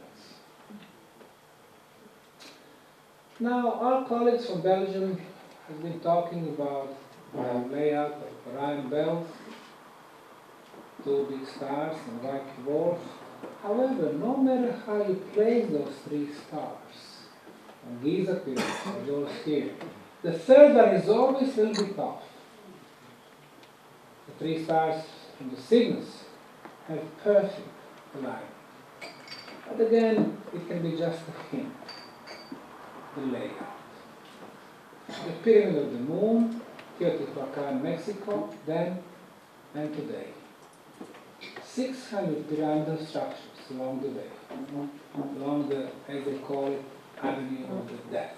Now, our colleagues from Belgium have been talking about the layout of Orion belts, 2 big stars and white dwarf. However, no matter how you place those 3 stars on Giza pyramids or those here, the third one is always a little bit off. The 3 stars from the Cygnus have perfect alignment. But again, it can be just a hint. The layout. The Pyramid of the Moon, Teotihuacan, Mexico, then and today. 600 pyramidal structures along the way, along the, as they call it, Avenue of the Death.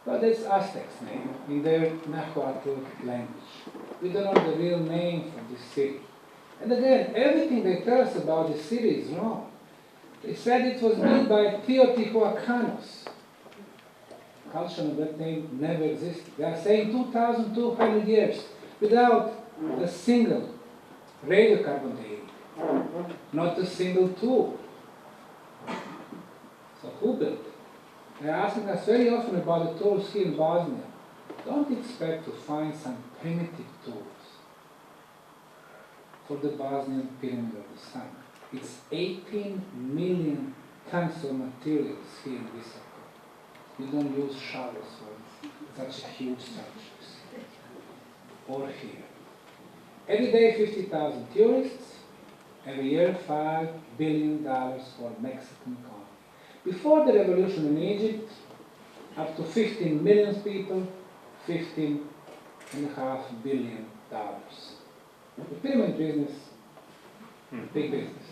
But that's Aztecs' name, in their Nahuatl language. We don't know the real name for this city. And again, everything they tell us about this city is wrong. They said it was built by Teotihuacanos. Culture of that name never existed. They are saying 2,200 years without a single radiocarbon dating, not a single tool. So who built it? They're asking us very often about the tools here in Bosnia. Don't expect to find some primitive tools for the Bosnian Pyramid of the Sun. It's 18 million tons of materials here in Visoko. You don't use shovels for such huge structures. Or here. Every day 50,000 tourists, every year $5 billion for Mexican economy. Before the revolution in Egypt, up to 15 million people, $15.5 billion. The pyramid business Big business.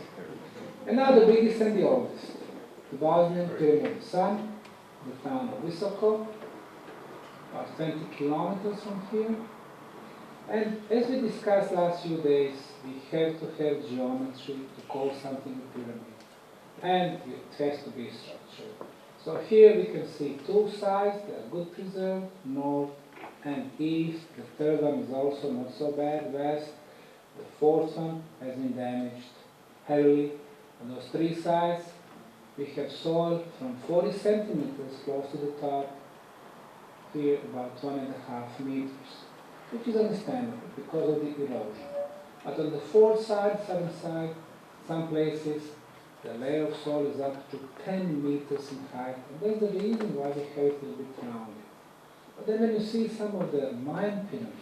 And now the biggest and the oldest. The Bosnian Pyramid of the Sun, the town of Visoko, about 20 kilometers from here. And as we discussed last few days, we have to have geometry to call something a pyramid. And it has to be structured. So here we can see two sides, they are good preserved, north and east. The third one is also not so bad, west. The fourth one has been damaged heavily. On those three sides, we have soil from 40 centimeters close to the top, here about 1.5 meters, which is understandable because of the erosion. But on the fourth side, southern side, some places, the layer of soil is up to 10 meters in height, and that's the reason why we have it a little bit rounded. But then when you see some of the Mayan pyramids,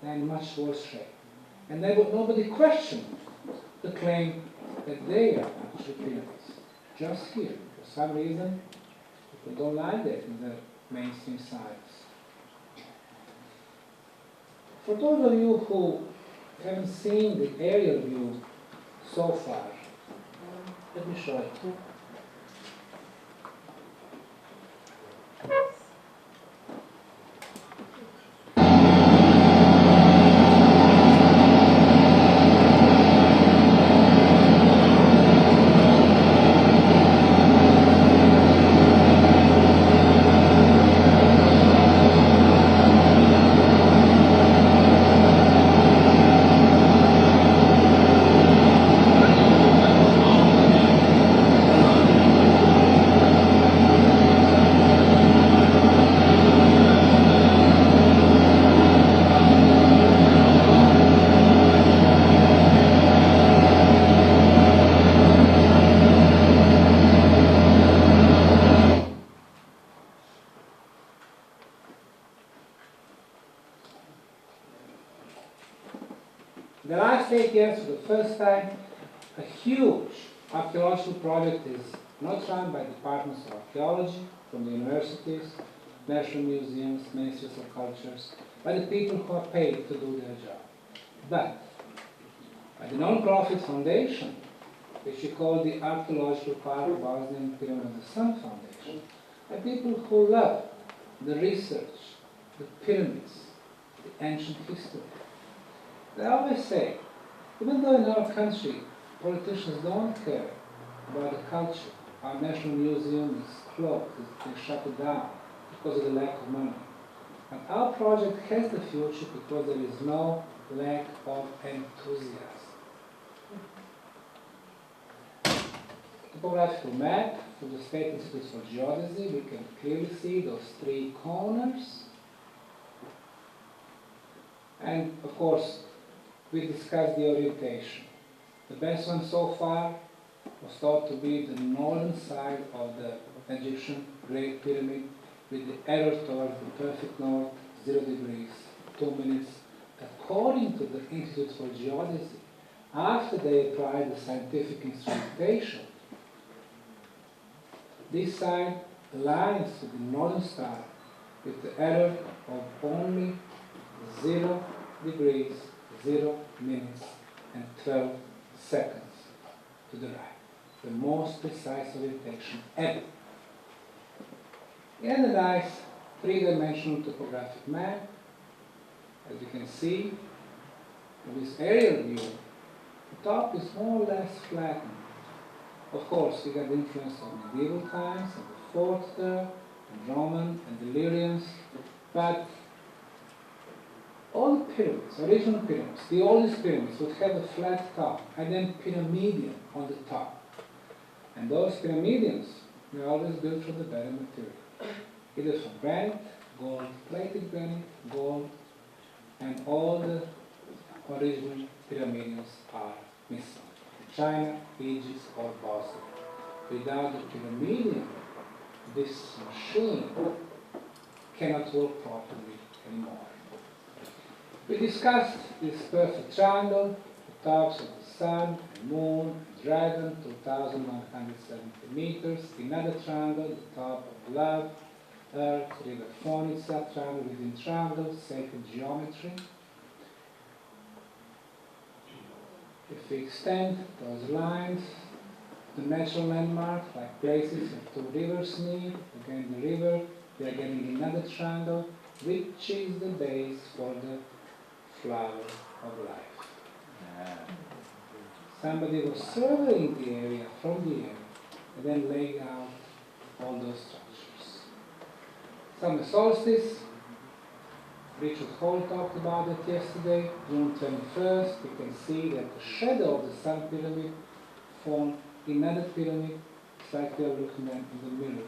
they're in much worse shape. And then nobody questioned the claim that they are actually pyramids. Just here, for some reason, people don't like that in the mainstream science. For those of you who haven't seen the aerial view so far, let me show it. The last 8 years, for the first time, a huge archaeological project is not run by departments of archaeology from the universities, national museums, ministries of cultures, by the people who are paid to do their job, but by the non-profit foundation, which we call the Archaeological Park Bosnian Pyramids and Sun Foundation, by people who love the research, the pyramids, the ancient history. I always say, even though in our country politicians don't care about the culture, our national museum is closed, they shut it down because of the lack of money. And our project has the future because there is no lack of enthusiasm. Topographical map from the State Institute for Geodesy, we can clearly see those three corners. And of course, we discussed the orientation. The best one so far was thought to be the northern side of the Egyptian Great Pyramid with the error towards the perfect north, 0 degrees, 2 minutes, according to the Institute for Geodesy. After they applied the scientific instrumentation, this side aligns to the northern star with the error of only 0 degrees, 0 minutes, and 12 seconds to the right. The most precise orientation ever. And a nice three-dimensional topographic map. As you can see, in this aerial view, the top is more or less flattened. Of course, we got the influence of medieval times, and the forts there, and Roman, and Illyrians, but all the pyramids, original pyramids, the oldest pyramids would have a flat top and then pyramidion on the top. And those pyramidions were always built from the better material, either from granite, gold, plated granite, gold, and all the original pyramidions are missing. China, Egypt, or Bosnia. Without the pyramidion, this machine cannot work properly anymore. We discussed this perfect triangle, the tops of the sun, and moon, and dragon, 2,170 meters, another triangle, the top of love, earth, river Phonica, triangle within triangle, sacred geometry. If we extend those lines to natural landmarks, like places where two rivers meet, again the river, we are getting another triangle, which is the base for the flower of life. Somebody was surveying the area from the air and then laying out all those structures. Summer solstice, Richard Hall talked about it yesterday, June 21st. You can see that the shadow of the Sun Pyramid falls in another pyramid. It's like we are looking at in the mirror,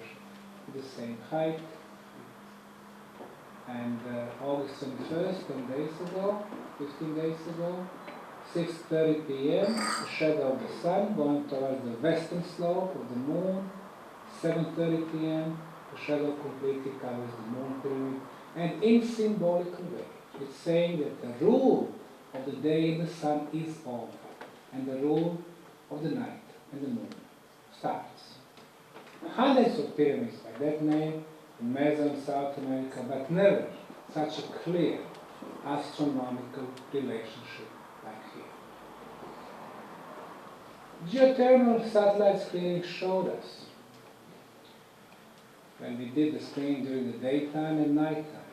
at the same height. And August 21st, 10 days ago, 15 days ago, 6:30 p.m., the shadow of the Sun going towards the western slope of the Moon. 7:30 p.m., the shadow completely covers the Moon pyramid. And in symbolic way, it's saying that the rule of the day in the Sun is over, and the rule of the night and the Moon starts. Hundreds of pyramids by that name in Meso and South America, but never such a clear astronomical relationship like here. Geothermal satellite screening showed us, when we did the screening during the daytime and nighttime,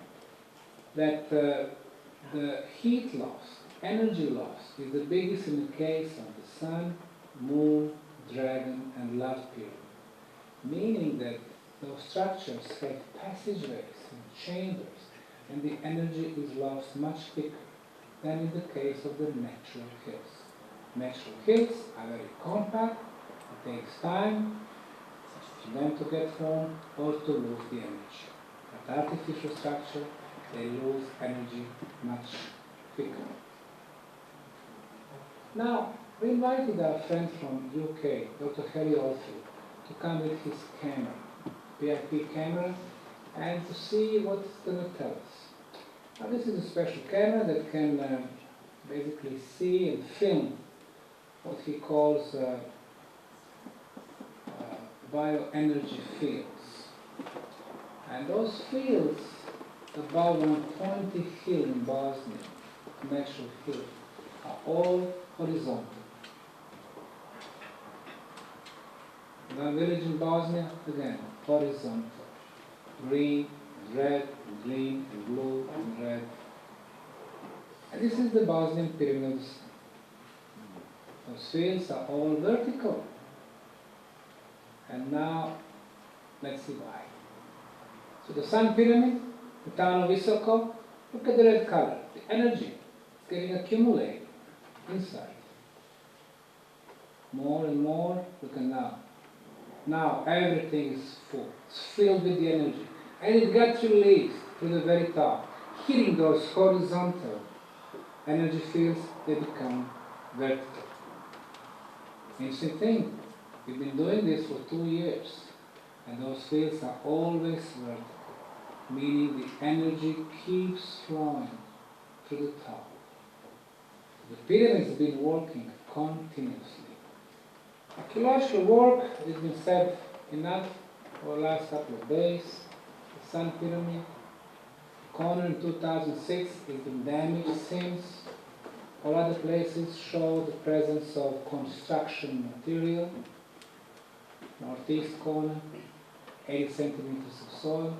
that the heat loss, energy loss, is the biggest in the case of the Sun, Moon, Dragon, and Love Pyramid. Meaning that those structures have passageways and chambers, and the energy is lost much quicker than in the case of the natural hills. Natural hills are very compact, it takes time for them to get formed or to lose the energy. But artificial structure, they lose energy much quicker. Now, we invited our friend from UK, Dr. Harry Alford, to come with his camera, PIP camera, and to see what it's going to tell us. Now, this is a special camera that can basically see and film what he calls bioenergy fields. And those fields, above 120 hill in Bosnia, natural hill, are all horizontal. One village in Bosnia, again, horizontal. Green, and red, and green, and blue, and red. And this is the Bosnian Pyramids. Those fields are all vertical. And now, let's see why. So the Sun Pyramid, the town of Visoko, look at the red color. The energy is getting accumulated inside. More and more, look at now. Now everything is full. It's filled with the energy. And it got released to the very top. Hitting those horizontal energy fields, they become vertical. Interesting thing. We've been doing this for 2 years. And those fields are always vertical. Meaning the energy keeps flowing to the top. The pyramid has been working continuously. Archaeological work has been said enough for the last couple of days. The Sun Pyramid, the corner in 2006 has been damaged since. All other places show the presence of construction material. Northeast corner, 80 centimeters of soil.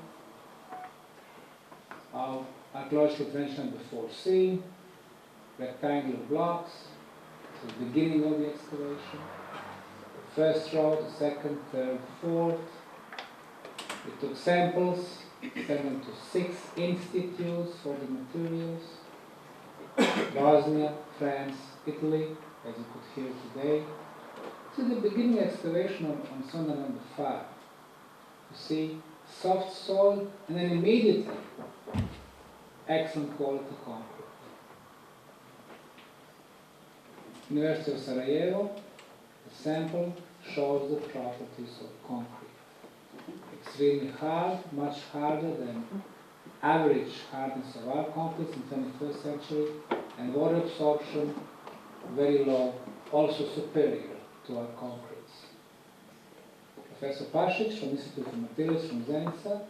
Archaeological trench number 4C, rectangular blocks, so the beginning of the excavation. The first row, the second, third, fourth. We took samples, sent them to 6 institutes for the materials. Bosnia, France, Italy, as you could hear today. This is the beginning excavation on Sonda number 5. You see, soft soil, and then immediately, excellent quality concrete. University of Sarajevo, the sample shows the properties of concrete. Extremely hard, much harder than average hardness of our concrete in the 21st century, and water absorption very low, also superior to our concretes. Professor Pasic from Institute of Materials from Zenica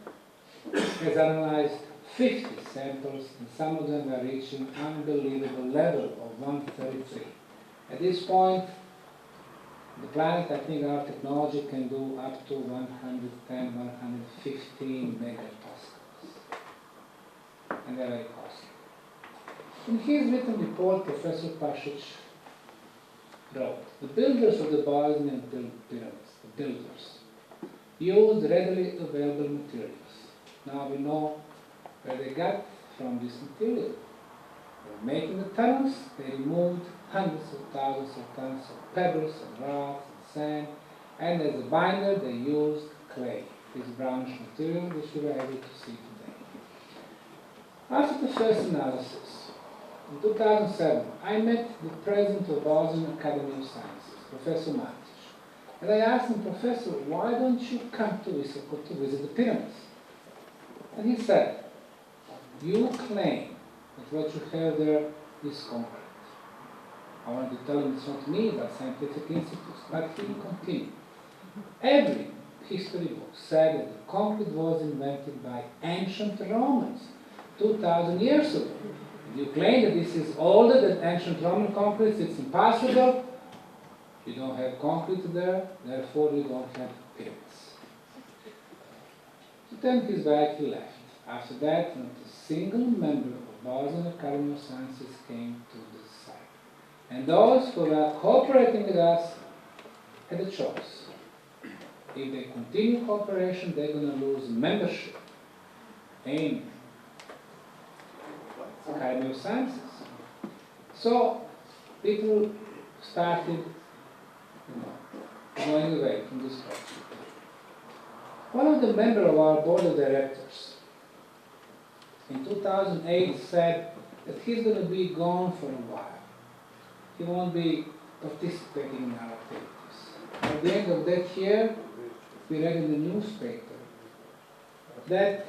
has analyzed 50 samples, and some of them are reaching unbelievable level of 133. At this point, the planet, I think our technology can do up to 110, 115 megapascals. And they're very costly. In his written report, Professor Pašić wrote, the builders of the Bosnian pyramids, the builders, used readily available materials. Now we know where they got from this material. They were making the tunnels, they removed hundreds of thousands of tons of pebbles and rocks and sand, and as a binder they used clay, this brownish material which we were able to see today. After the first analysis, in 2007, I met the president of Bosnian Academy of Sciences, Professor Matić, and I asked him, Professor, why don't you come to Visoko to visit the pyramids? And he said, you claim that what you have there is concrete. I wanted to tell him it's not me, but scientific institutes. But he continued. Every history book said that the concrete was invented by ancient Romans 2,000 years ago. And you claim that this is older than ancient Roman concrete, it's impossible. You don't have concrete there, therefore you don't have pyramids. To turn his back, he left. After that, not a single member of Bosnian Academy of Sciences came to the site. And those who were cooperating with us had a choice. If they continue cooperation, they're going to lose membership in Academy of Sciences. So people started going away from this project. One of the members of our board of directors in 2008 said that he's going to be gone for a while. He won't be participating in our activities. At the end of that year, we read in the newspaper that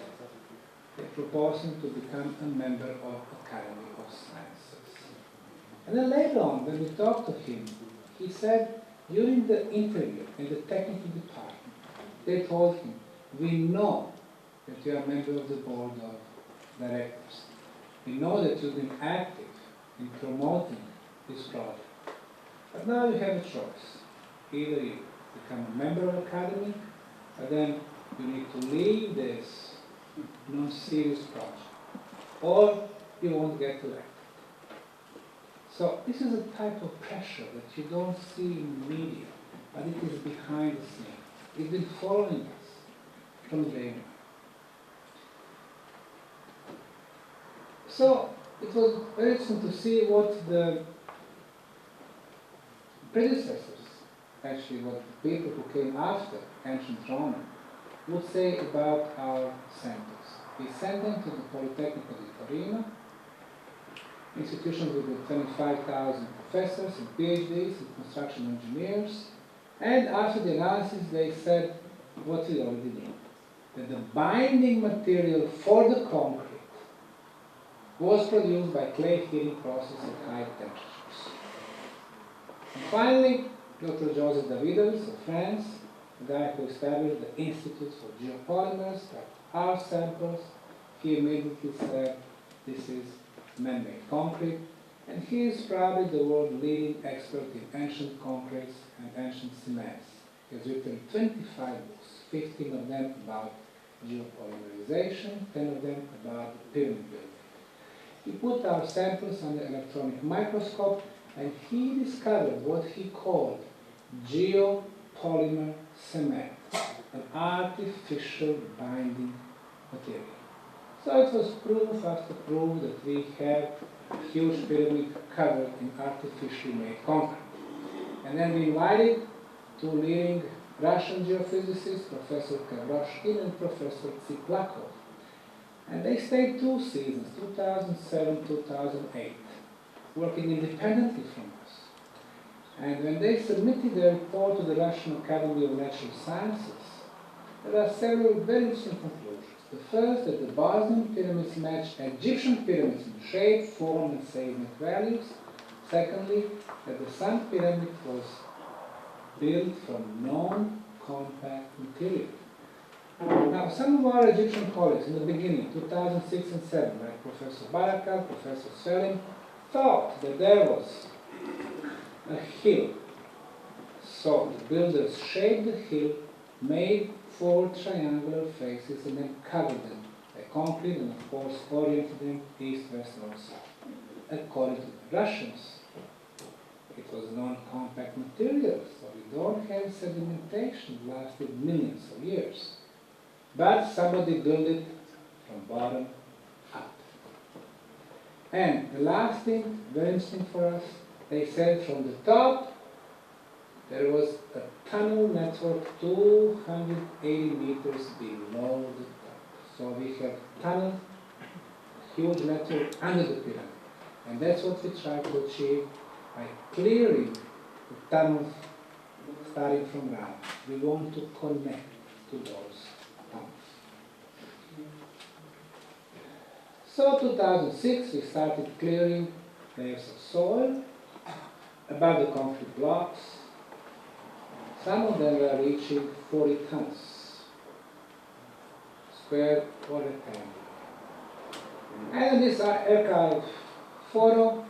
they proposed him to become a member of Academy of Sciences. And then later on, when we talked to him, he said during the interview in the technical department, they told him, we know that you are a member of the board of directors. We know that you've been active in promoting this project. But now you have a choice. Either you become a member of Academy, or then you need to leave this non-serious project, or you won't get elected. So this is a type of pressure that you don't see in the media, but it is behind the scenes. It's been following us from day one. So it was very interesting to see what the predecessors, actually what the people who came after ancient Roman, would say about our samples. We sent them to the Polytechnico di Torino, institutions with 25,000 professors and PhDs and construction engineers, and after the analysis they said what we already knew, that the binding material for the concrete was produced by clay heating process at high temperatures. And finally, Dr. Joseph Davidovich of France, the guy who established the Institute for Geopolymers, got our samples. He immediately said this is man-made concrete, and he is probably the world leading expert in ancient concretes and ancient cements. He has written 25 books, 15 of them about geopolymerization, 10 of them about pyramid building. He put our samples under electronic microscope, and he discovered what he called geopolymer cement, an artificial binding material. So it was proof after proof that we have a huge pyramid covered in artificially made concrete. And then we invited two leading Russian geophysicists, Professor Kavroshkin and Professor Tsiplakov. And they stayed 2 seasons, 2007-2008, working independently from us. And when they submitted their report to the Russian Academy of Natural Sciences, there are several very interesting conclusions. The first, that the Bosnian pyramids match Egyptian pyramids in shape, form, and seismic values. Secondly, that the Sun pyramid was built from non-compact material. Now, some of our Egyptian colleagues in the beginning, 2006 and 2007, like Professor Barakal, Professor Selim, thought that there was a hill. So the builders shaped the hill, made 4 triangular faces, and then covered them by concrete, and of course oriented them east, west, north, south. According to the Russians, it was non-compact material, so we don't have sedimentation that lasted millions of years. But somebody built it from bottom up. And the last thing, very interesting for us, they said from the top there was a tunnel network 280 meters below the top. So we have tunnel, huge network under the pyramid. And that's what we try to achieve by clearing the tunnels starting from ground. We want to connect to those tunnels. So 2006 we started clearing layers of soil above the concrete blocks. Some of them were reaching 40 tons, square or rectangle. And in this archive photo,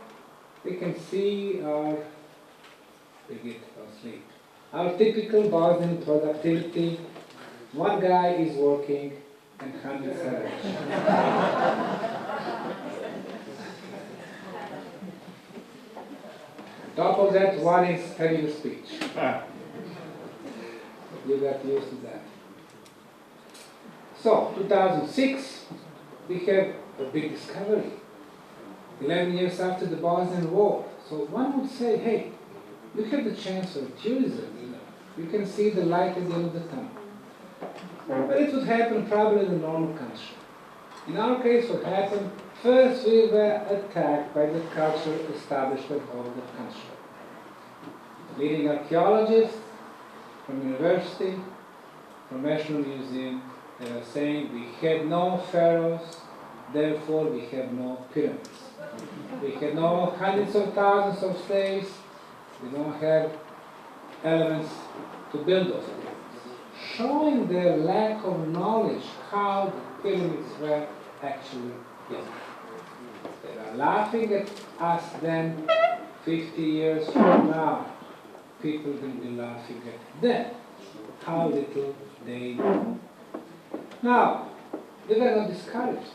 we can see our typical Bosnian productivity. One guy is working and 100 salaries. Top of that, one is having a speech. You got used to that. So, 2006, we have a big discovery. 11 years after the Bosnian War. So one would say, hey, you have the chance for tourism. You can see the light at the end of the tunnel. But it would happen probably in a normal country. In our case, what happened, first we were attacked by the cultural establishment of the country. Leading archaeologists from university, from National Museum, they were saying we had no pharaohs, therefore we have no pyramids. We had no hundreds of thousands of slaves, we don't have elements to build those pyramids. Showing their lack of knowledge how the pyramids were actually built. They were laughing at us then. 50 years from now, people will be laughing at them. How little they know. Now, we were not discouraged.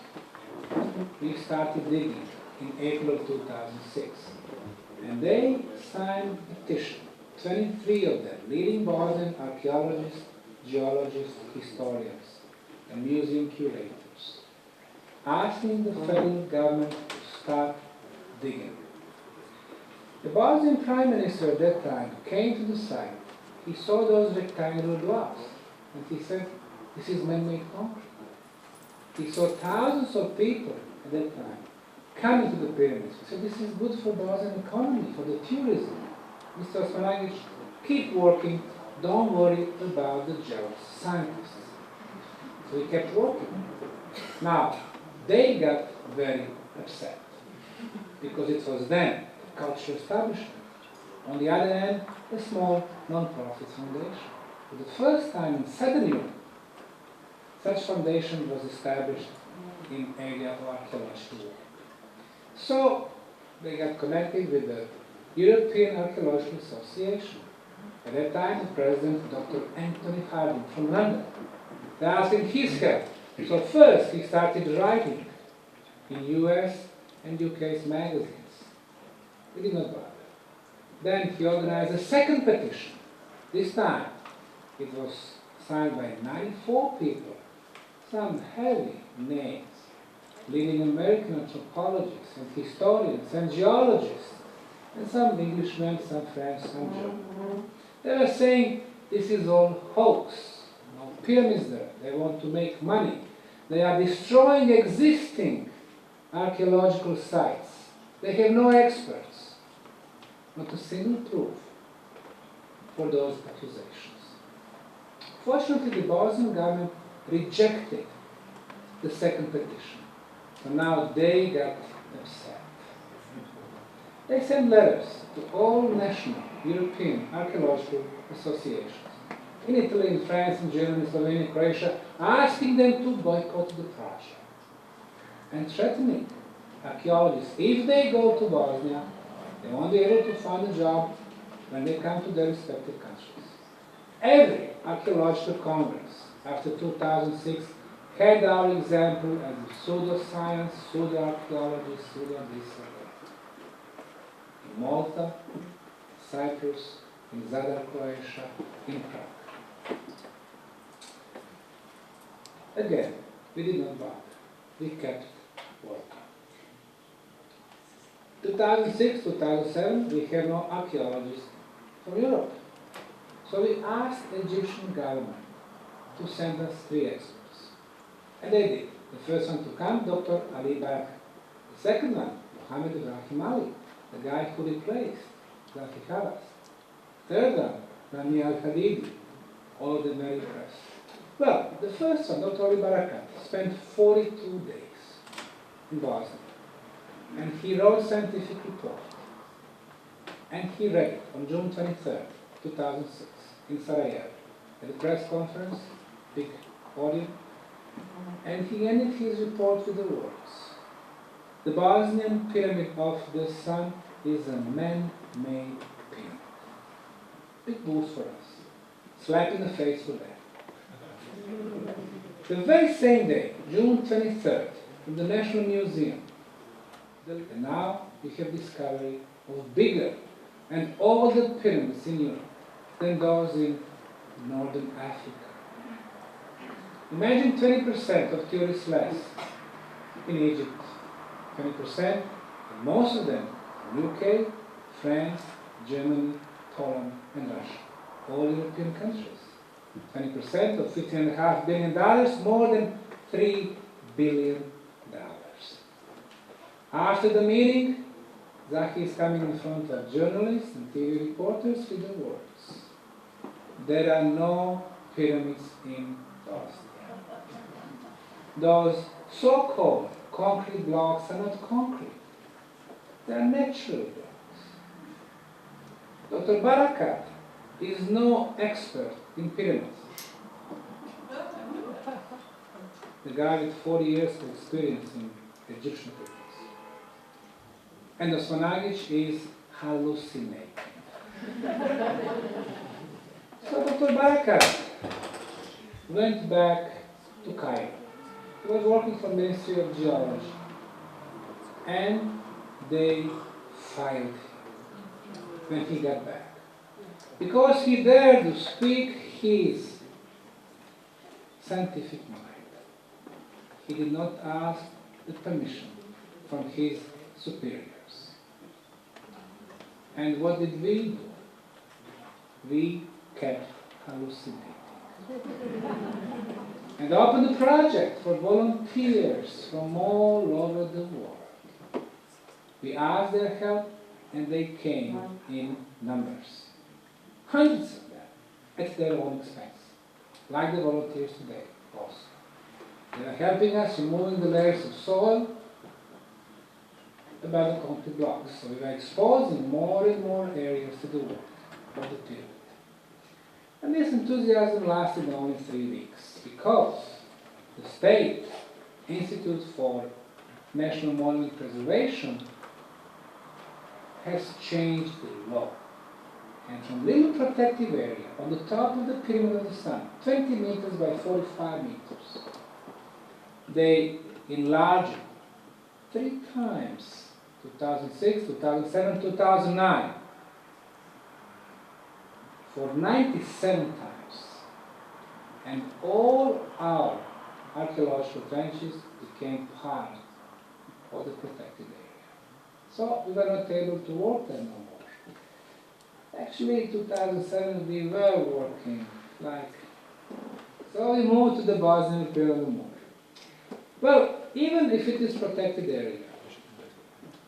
We started digging in April of 2006. And they signed a petition, 23 of them, leading Bosnian archaeologists, geologists, historians, and museum curators, asking the federal government to start digging. The Bosnian Prime Minister at that time came to the site. He saw those rectangular blocks, and he said, this is man-made concrete. He saw thousands of people at that time coming to the pyramids. He said, this is good for Bosnian economy, for the tourism. Mr. Osmanagich, keep working, don't worry about the jealous scientists. So he kept working. Now, they got very upset, because it was them, the cultural establishment. On the other hand, a small non-profit foundation. For the first time in Southern Europe, such foundation was established in area of archaeological work. So they got connected with the European Archaeological Association. At that time, the president, Dr. Anthony Harding from London. They asked him his help. So first he started writing in US and UK's magazines. We did not bother. Then he organized a second petition. This time it was signed by 94 people, some heavy names, leading American anthropologists and historians and geologists, and some Englishmen, some French, some German. They were saying this is all hoax. No pyramids there. They want to make money. They are destroying existing archaeological sites. They have no experts. Not a single proof for those accusations. Fortunately, the Bosnian government rejected the second petition. So now they got upset. They sent letters to all national European archaeological associations in Italy, in France, in Germany, Slovenia, Croatia, asking them to boycott the project and threatening archaeologists, if they go to Bosnia, they won't be able to find a job when they come to their respective countries. Every archaeological congress after 2006 had our example as a pseudoscience, pseudo-archaeology, pseudo-this or that. In Malta, Cyprus, in Zagora, Croatia, in Prague. Again, we did not bother. We kept working. 2006, 2007, we have no archaeologists from Europe. So we asked the Egyptian government to send us 3 experts. And they did. The first one to come, Dr. Ali Barak. The second one, Mohammed Ibrahim Ali, the guy who replaced Zaki Havas. Third one, Rami Al-Hadidi, all of them very impressed. Well, the first one, Dr. Ali Barakat, spent 42 days in Bosnia. And he wrote a scientific report. And he read it on June 23rd, 2006, in Sarajevo, at a press conference, big podium. And he ended his report with the words, "The Bosnian Pyramid of the Sun is a man-made pyramid." Big boost for us. Slap in the face for that. The very same day, June 23rd, from the National Museum, and now we have discovery of bigger and older pyramids in Europe than those in Northern Africa. Imagine 20% of tourists less in Egypt. 20%, and most of them from UK, France, Germany, Poland, and Russia. All European countries. 20% of $15.5 billion, more than $3 billion. After the meeting, Zaki is coming in front of journalists and TV reporters with the words, "There are no pyramids in Bosnia. Those so-called concrete blocks are not concrete. They are natural blocks." Dr. Barakat is no expert in pyramids. The guy with 40 years of experience in Egyptian pyramids. And Osmanagich is hallucinating. So Dr. Barakat went back to Cairo. He was working for the Ministry of Geology. And they fired him when he got back. Because he dared to speak his scientific mind. He did not ask the permission from his superiors. And what did we do? We kept hallucinating. And opened a project for volunteers from all over the world. We asked their help, and they came in numbers. Hundreds of them, at their own expense. Like the volunteers today, also. They are helping us removing the layers of soil above the concrete blocks. So we were exposing more and more areas to the work of the pyramid. And this enthusiasm lasted only 3 weeks, because the State Institute for National Monument Preservation has changed the law. And from little protective area on the top of the Pyramid of the Sun, 20 meters by 45 meters, they enlarged it 3 times, 2006, 2007, 2009, for 97 times. And all our archaeological trenches became part of the protected area. So we were not able to work there no more. Actually, in 2007 we were working so we moved to the Bosnian Pyramids. Well, even if it is protected area,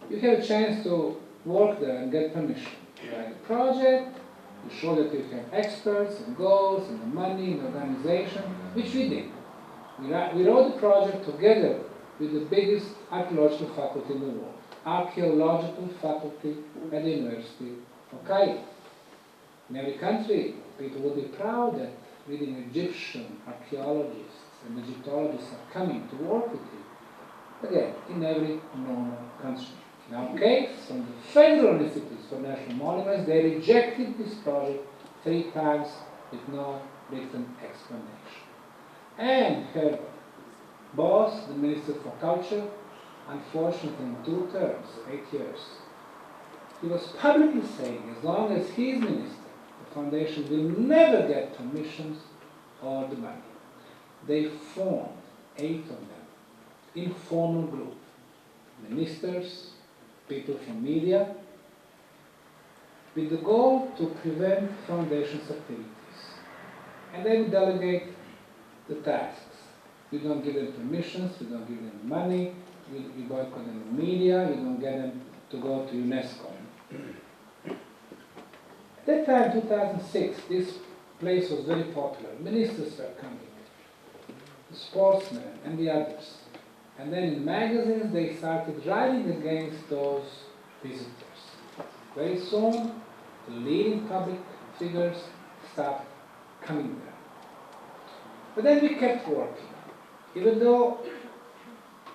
you have a chance to work there and get permission. You write a project, you show that you have experts and goals and the money and organization, which we did. We wrote the project together with the biggest archaeological faculty in the world, archaeological faculty at the University of Cairo. In every country, people will be proud that leading Egyptian archaeologists and Egyptologists are coming to work with you. Again, in every normal country. In our case, from the Federal Institute for National Monuments, they rejected this project 3 times with no written explanation. And her boss, the Minister for Culture, unfortunately in 2 terms, 8 years, he was publicly saying as long as he is minister, the foundation will never get permissions or the money. They formed 8 of them, informal group, ministers, people from media, with the goal to prevent foundation's activities. And they would delegate the tasks. We don't give them permissions, we don't give them money, we boycott them in the media, we don't get them to go to UNESCO. At that time, 2006, this place was very popular. Ministers were coming, the sportsmen and the others. And then in magazines, they started writing against those visitors. Very soon, the leading public figures stopped coming there. But then we kept working. Even though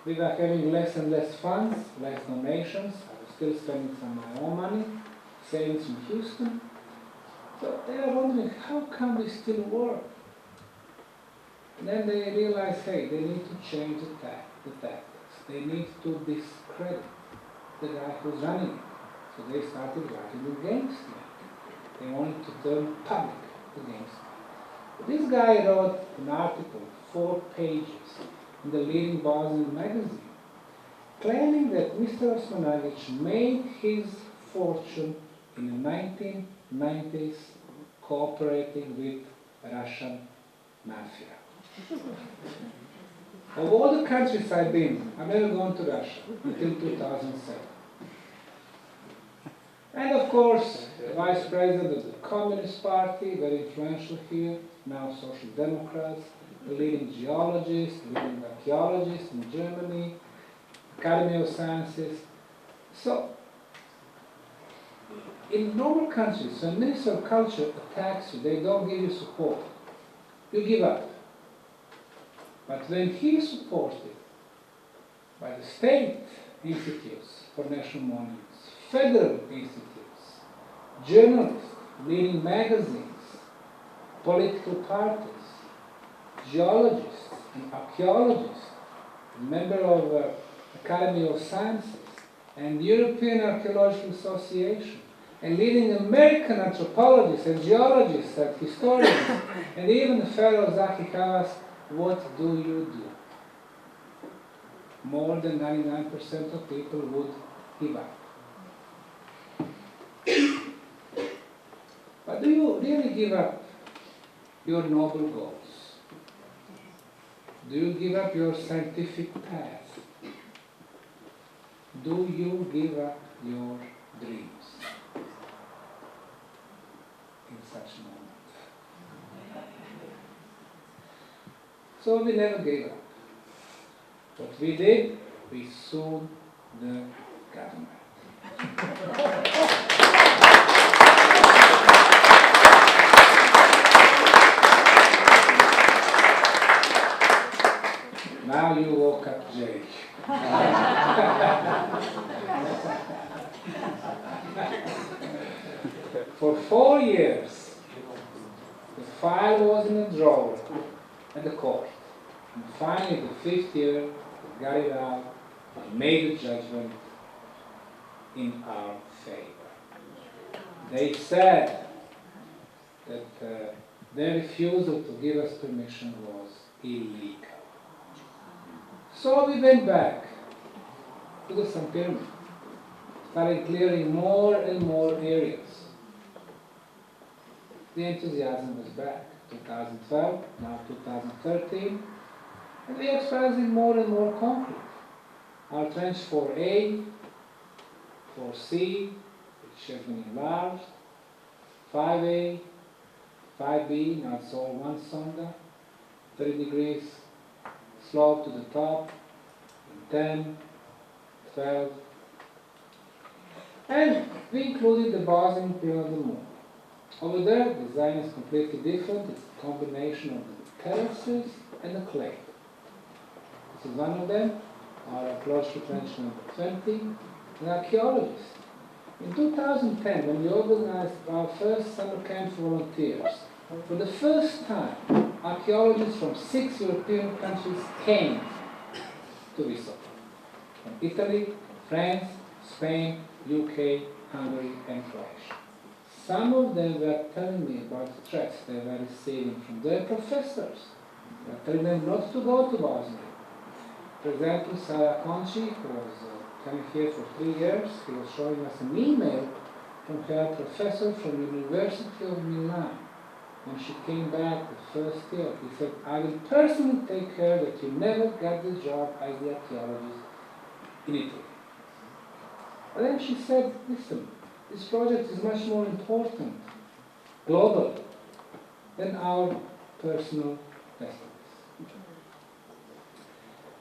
we were having less and less funds, less donations, I was still spending some of my own money, savings in Houston. So they were wondering, how come we still work? And then they realized, hey, they need to change the tactics. They need to discredit the guy who's running it. So they started writing against me. They wanted to turn public against me. This guy wrote an article, 4 pages, in the leading Bosnian magazine, claiming that Mr. Osmanagich made his fortune in the 1990s cooperating with Russian mafia. Of all the countries I've been, I've never gone to Russia until 2007. And of course, the Vice President of the Communist Party, very influential here, now Social Democrats, the leading geologist, the leading archaeologist in Germany, Academy of Sciences. So, in normal countries, when Minister of Culture attacks you, they don't give you support. You give up. But when he is supported by the state institutes for national monuments, federal institutes, journalists, leading magazines, political parties, geologists and archaeologists, a member of the Academy of Sciences and European Archaeological Association, and leading American anthropologists and geologists and historians, and even fellow Zaki Havas, what do you do? More than 99% of people would give up. But do you really give up your noble goals? Do you give up your scientific path? Do you give up your dreams in such a moment? So we never gave up. What we did, we sued the government. Now you woke up, Jake. For 4 years, the file was in a drawer at the court. And finally, the 5th year, they got it out and made a judgment in our favor. They said that their refusal to give us permission was illegal. So we went back to the Some Pyramid, started clearing more and more areas. The enthusiasm was back. 2012, now 2013, and we are exposing more and more concrete. Our trench 4A, 4C, which has been enlarged, 5A, 5B, now it's all one sonda, 30 degrees slope to the top, 10, 12, and we included the Bosnian Pyramids and Pyramids. Over there, the design is completely different. It's a combination of the terraces and the clay. This is one of them, our archaeological trench number 20. an archaeologist. In 2010, when we organized our first summer camp for volunteers, for the first time, archaeologists from 6 European countries came to visit. From Italy, France, Spain, UK, Hungary, and Croatia. Some of them were telling me about the threats they were receiving from their professors. They were telling them not to go to Bosnia. For example, Sarajevo, who was coming here for 3 years, he was showing us an email from her professor from the University of Milan. When she came back the first year, he said, I will personally take care that you never get the job as the archaeologist in Italy. But then she said, listen, this project is much more important, global, than our personal destinies.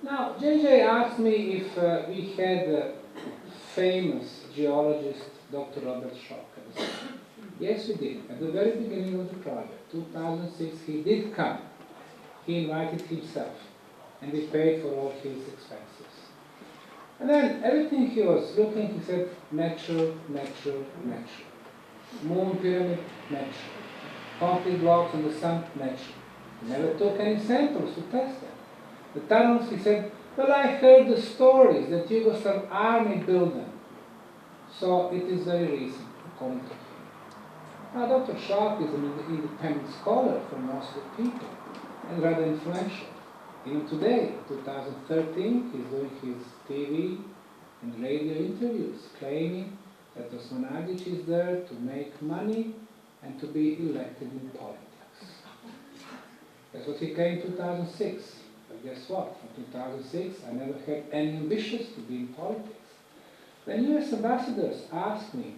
Now, JJ asked me if we had a famous geologist, Dr. Robert Schock. Yes, we did. At the very beginning of the project, 2006, he did come. He invited himself, and we paid for all his expenses. And then everything he was looking, he said, natural, natural, natural. Moon pyramid, natural. Concrete blocks on the sun, natural. He never took any samples to test them. The tunnels, he said, well, I heard the stories that Yugoslav army built them. So it is very recent, according to him. Now, Dr. Schock is an independent scholar for most of the people, and rather influential. Even today, 2013, he's doing his TV and radio interviews, claiming that Osmanagich is there to make money and to be elected in politics. That's what he claimed in 2006. But guess what? In 2006, I never had any ambitions to be in politics. When US ambassadors asked me,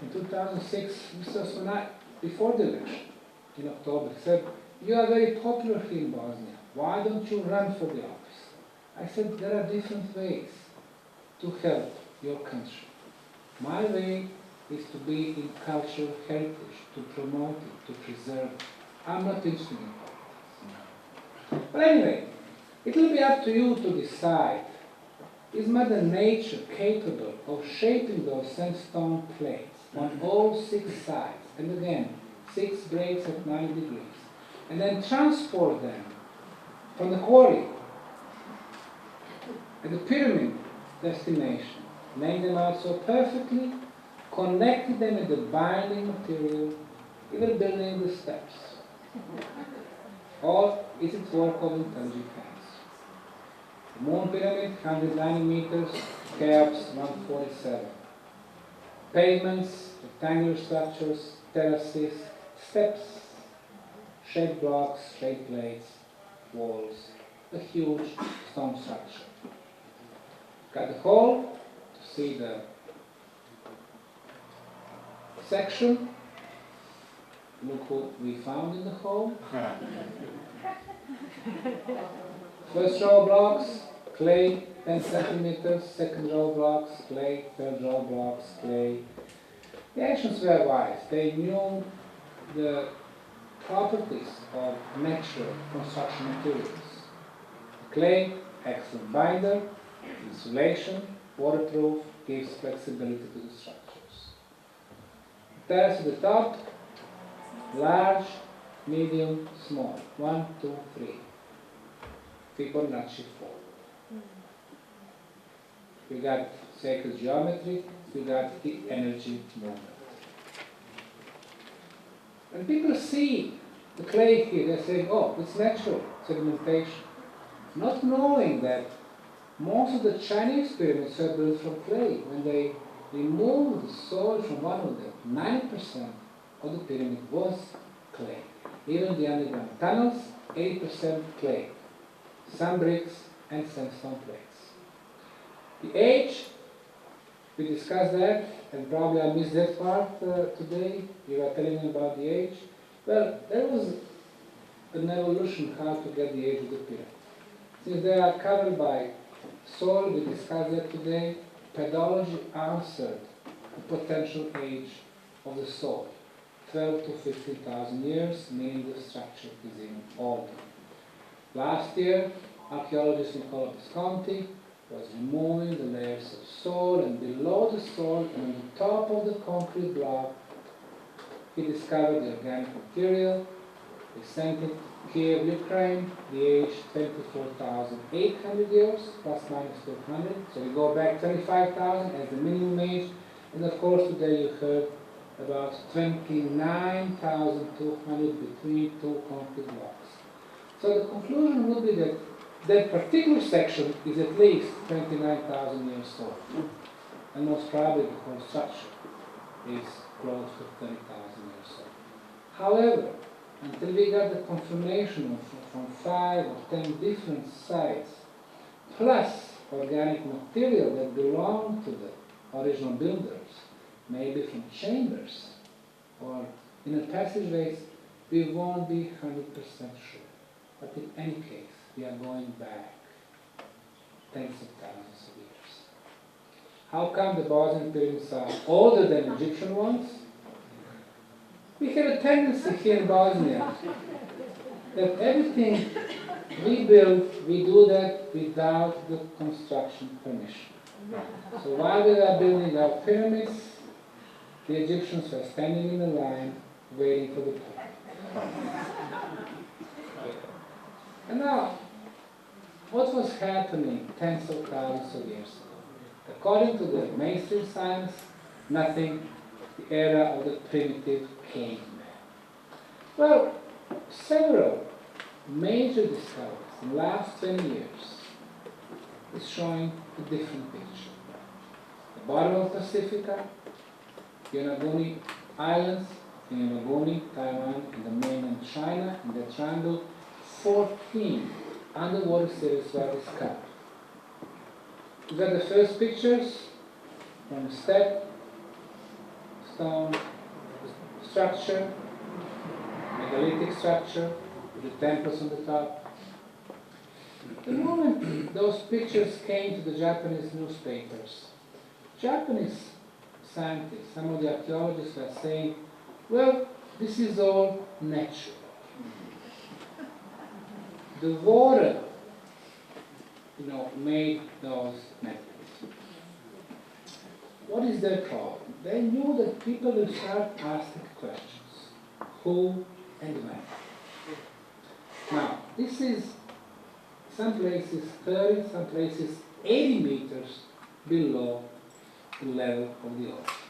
in 2006, Mr. Osmanagich, before the election, in October, said, you are very popular here in Bosnia. Why don't you run for the office? I said, there are different ways to help your country. My way is to be in cultural heritage, to promote it, to preserve it. I'm not interested in politics. But anyway, it will be up to you to decide, is Mother Nature capable of shaping those sandstone plates on all 6 sides, and again, 6 breaks at 9 degrees, and then transport them from the quarry at the pyramid destination, laying them out so perfectly, connecting them with the binding material, even building the steps? Or is it work of intelligent hands? The Moon Pyramid, 190 meters, Cheops 147. Pavements, rectangular structures, terraces, steps, shaped blocks, shaped plates, walls, a huge stone structure. Got the hole to see the section. Look what we found in the hole. First row blocks, clay, 10 centimeters, second row blocks, clay, third row blocks, clay. The ancients were wise. They knew the properties of natural construction materials. Clay, excellent binder, insulation, waterproof, gives flexibility to the structures. Terrace at the top, large, medium, small. 1, 2, 3. Fibonacci 4. We got sacred geometry, we got the energy movement. When people see the clay here, they say, oh, it's natural sedimentation. Not knowing that most of the Chinese pyramids were built from clay. When they removed the soil from one of them, 90% of the pyramid was clay. Even the underground tunnels, 80% clay. Some bricks and sandstone plates. The age, we discussed that, and probably I missed that part today. You were telling me about the age. Well, there was an evolution how to get the age of the pyramid. Since they are covered by soil, we discussed that today, pedology answered the potential age of the soil. 12 to 15,000 years, meaning the structure is even older. Last year, archaeologist Nicola Visconti was removing the layers of soil, and below the soil and on the top of the concrete block, he discovered the organic material. He sent it to Kiev, Ukraine, the age 24,800 years, plus minus 200. So we go back 25,000 as the minimum age. And of course today you heard about 29,200 between two concrete blocks. So the conclusion would be that that particular section is at least 29,000 years old. And most probably the whole structure is close to 30,000 years old. However, until we got the confirmation from 5 or 10 different sites, plus organic material that belonged to the original builders, maybe from chambers or inner passageways, we won't be 100% sure. But in any case, we are going back tens of thousands of years. How come the Bosnian pyramids are older than Egyptian ones? We have a tendency here in Bosnia that everything we build, we do that without the construction permission. So while we are building our pyramids, the Egyptians were standing in the line waiting for the permit. And now, what was happening tens of thousands of years ago? According to the mainstream science, nothing, the era of the primitive caveman. Well, several major discoveries in the last 20 years is showing a different picture. The bottom of Pacifica, Yonaguni Islands, in Yonaguni, Taiwan, and the mainland China, in the triangle, 14 underwater cities were discovered. These are the first pictures from the step, stone structure, megalithic structure, with the temples on the top. The moment those pictures came to the Japanese newspapers, Japanese scientists, some of the archaeologists were saying, well, this is all natural. The water, made those methods. What is their problem? They knew that people would start asking questions. Who and when? Now, this is some places 30, some places 80 meters below the level of the ocean.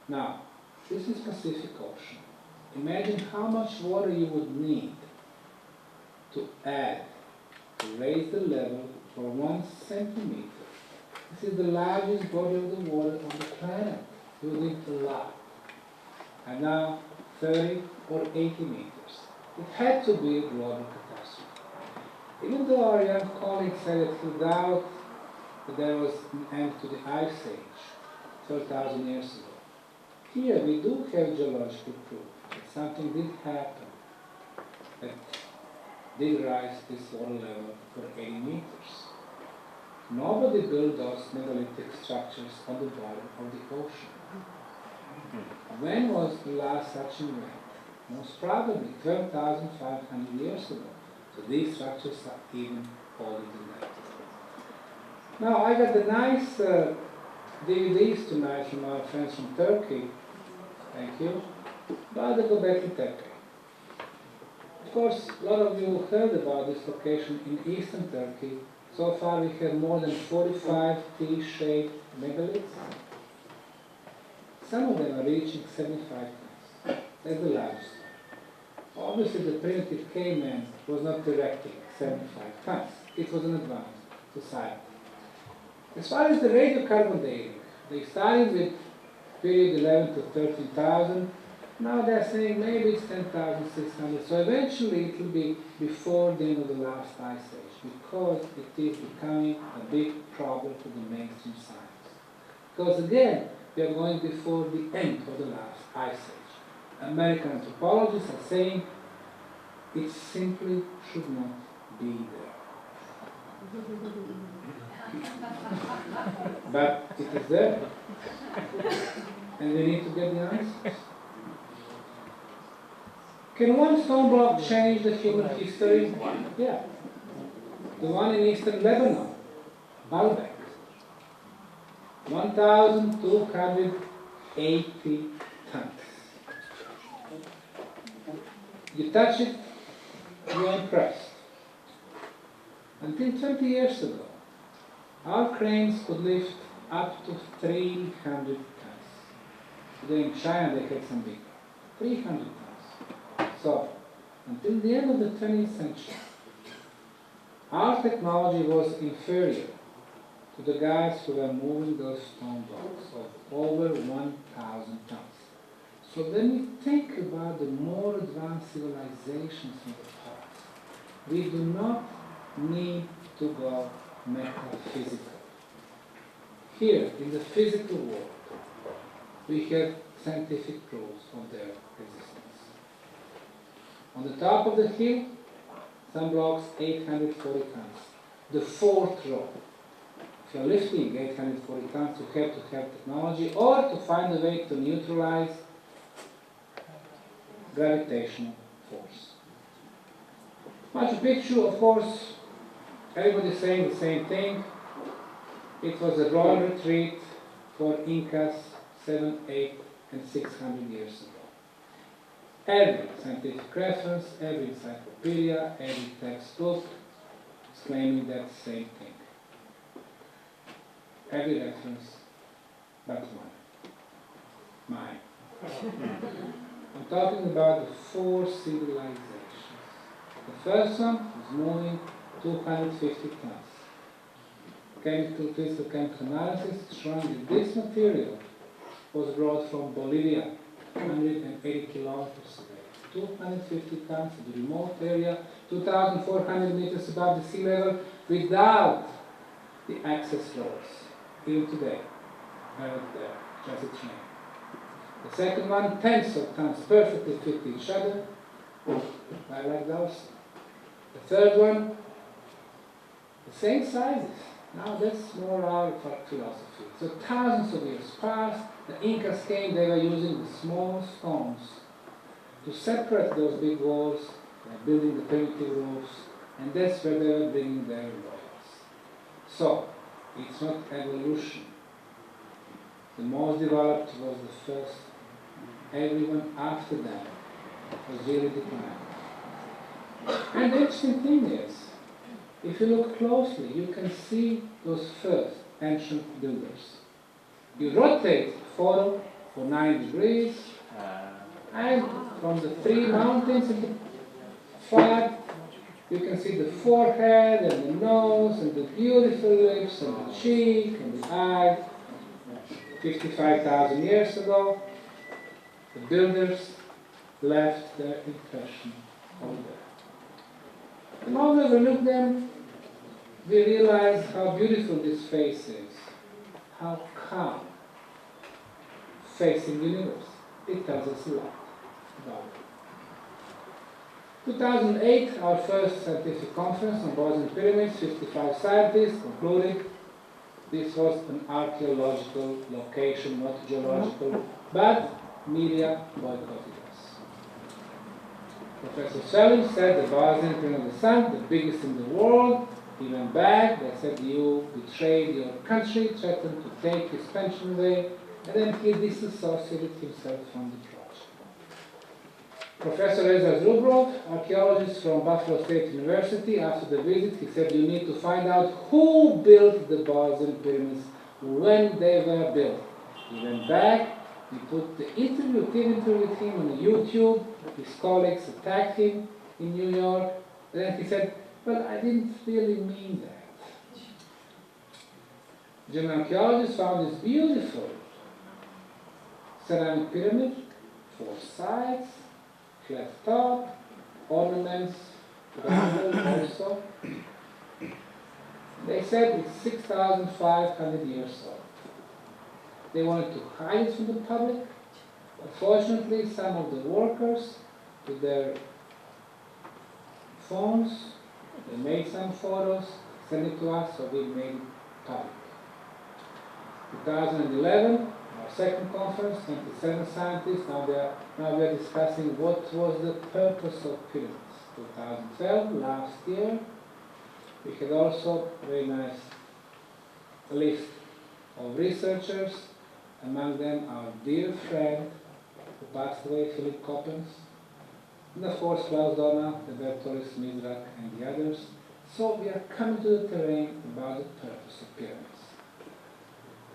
Now, this is Pacific Ocean. Imagine how much water you would need to add, to raise the level for 1 centimeter. This is the largest body of the water on the planet. You would need a lot. And now 30 or 80 meters. It had to be a global catastrophe. Even though our young colleague said that he doubted that there was an end to the Ice Age 12,000 years ago, here we do have geological proof that something did happen that did rise this water level for 80 meters. Nobody built those megalithic structures on the bottom of the ocean. When was the last such event? Most probably 12,500 years ago. So these structures are even older than that. Now I got the nice DVDs tonight from our friends from Turkey. Thank you. About the Göbekli Tepe. Of course, a lot of you heard about this location in eastern Turkey. So far we have more than 45 T-shaped megaliths. Some of them are reaching 75 tons. That's the largest one. Obviously the primitive caveman was not erecting 75 tons. It was an advanced society. As far as the radiocarbon dating, they started with period 11 to 13,000. Now they're saying maybe it's 10,600. So eventually it will be before the end of the last ice age, because it is becoming a big problem for the mainstream science. Because again, we are going before the end of the last ice age. American anthropologists are saying it simply should not be there. But it is there. And we need to get the answers. Can one stone block change the human history? Yeah. The one in eastern Lebanon. Baalbek. 1,280 tons. You touch it, you're impressed. Until 20 years ago, our cranes could lift up to 300 tons. Today in China they had some bigger. 300 tons. So, until the end of the 20th century, our technology was inferior to the guys who were moving those stone blocks of over 1,000 tons. So when we think about the more advanced civilizations in the past, we do not need to go metaphysical. Here, in the physical world, we have scientific proofs of their existence. On the top of the hill, some blocks 840 tons. The fourth row. If you're lifting 840 tons, you have to have technology or to find a way to neutralize gravitational force. Machu Picchu, of course, everybody's saying the same thing. It was a royal retreat for Incas 700, 800, and 600 years ago. Every scientific reference, every encyclopedia, every textbook is claiming that same thing. Every reference but one. Mine. I'm talking about the four civilizations. The first one is moving 250 tons. Physical chemical analysis is showing that this material was brought from Bolivia, 180 kilometers away. 250 tons in the remote area, 2,400 meters above the sea level, without the access roads. Even today, right there, just a train. The second one, tens of tons, perfectly fit each other, like those. The third one, the same sizes. Now that's more our philosophy. So thousands of years passed, the Incas came, they were using the small stones to separate those big walls by building the primitive roofs, and that's where they were bringing their royals. So, it's not evolution. The most developed was the first. Everyone after that was really declining. And the interesting thing is, if you look closely, you can see those first ancient builders. You rotate the photo for 9 degrees, and from the 3 mountains in the far, you can see the forehead and the nose and the beautiful lips and the cheek and the eye. 55,000 years ago, the builders left their impression over there. The moment we look at them, we realize how beautiful this face is, how calm, facing the universe. It tells us a lot about it. 2008, our first scientific conference on Bosnian Pyramids, 55 scientists concluded this was an archaeological location, not geological, but media boycotted us. Professor Selim said the Bosnian Pyramid of the Sun, the biggest in the world. He went back, they said you betrayed your country, threatened to take his pension away, and then he disassociated himself from the project. Professor Reza Zubrov, archaeologist from Buffalo State University, after the visit, he said you need to find out who built the Bosnian pyramids, when they were built. He went back, he put the interview with him on YouTube, his colleagues attacked him in New York, and then he said, well, I didn't really mean that. German archaeologists found this beautiful ceramic pyramid, 4 sides, flat top, ornaments, also. They said it's 6,500 years old. They wanted to hide it from the public, but fortunately some of the workers with their phones, they made some photos, sent it to us, so we made it public. 2011, our second conference, 27 scientists, now we are discussing what was the purpose of pyramids. 2012, last year, we had also a very nice list of researchers, among them our dear friend who passed away, Philip Coppens, and of course Klaus Donna, the Bertolis, Mizrak, and the others. So we are coming to the terrain about the purpose of pyramids.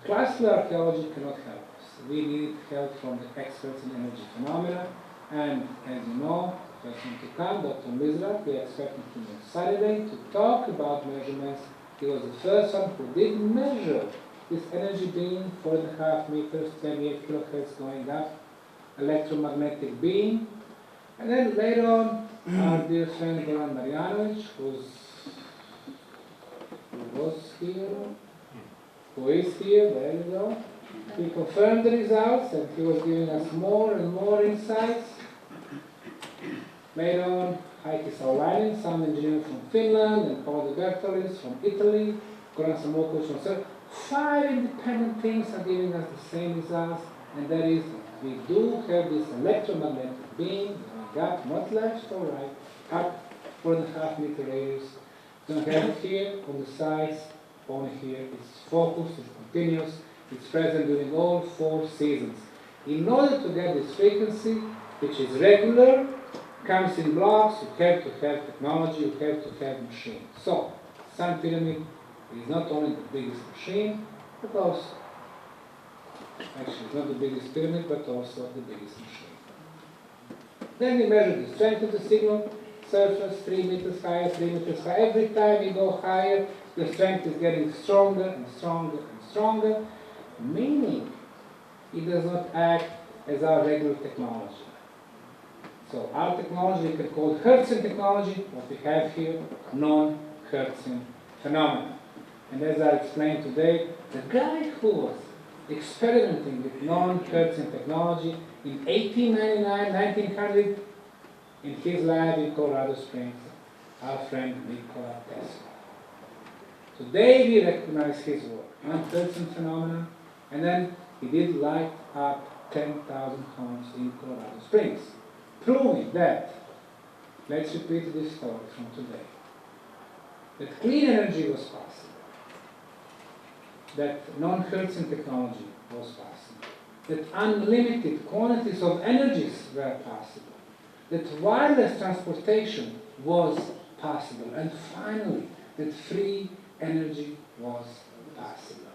Classical archaeology cannot help us. We need help from the experts in energy phenomena, and as you know, first one to come, Dr. Mizrak, we expect him on Saturday to talk about measurements. He was the first one who did measure this energy beam, 4.5 meters, 28 kilohertz going up, electromagnetic beam. And then later on, our dear friend Goran Marjanovic, who was here, who is here, there you go. He confirmed the results and he was giving us more and more insights. Later on, Heikki Saulainen, sound engineer from Finland, and Paolo De Bertolis from Italy, Goran Samokovic from Serbia. 5 independent things are giving us the same results, and that is we do have this electromagnetic beam going up, not left or right, up 4.5 meter radius. We don't have it here on the sides, only here. It's focused, it's continuous, it's present during all 4 seasons. In order to get this frequency, which is regular, comes in blocks, you have to have technology, you have to have machines. So, Sun Pyramid is not only the biggest machine, but also, actually it's not the biggest pyramid, but also the biggest machine. Then we measure the strength of the signal, surface 3 meters higher, 3 meters higher. Every time we go higher, the strength is getting stronger and stronger and stronger, meaning it does not act as our regular technology. So our technology we can call Hertzian technology, what we have here, non-Hertzian phenomena. And as I explained today, the guy who was experimenting with non-Hertzian technology in 1899, 1900, in his lab in Colorado Springs, our friend Nikola Tesla. Today we recognize his work, non-Hertzian phenomena, and then he did light up 10,000 homes in Colorado Springs, proving that, let's repeat this story from today, that clean energy was possible, that non-Hertzian technology was possible, that unlimited quantities of energies were possible, that wireless transportation was possible, and finally, that free energy was possible.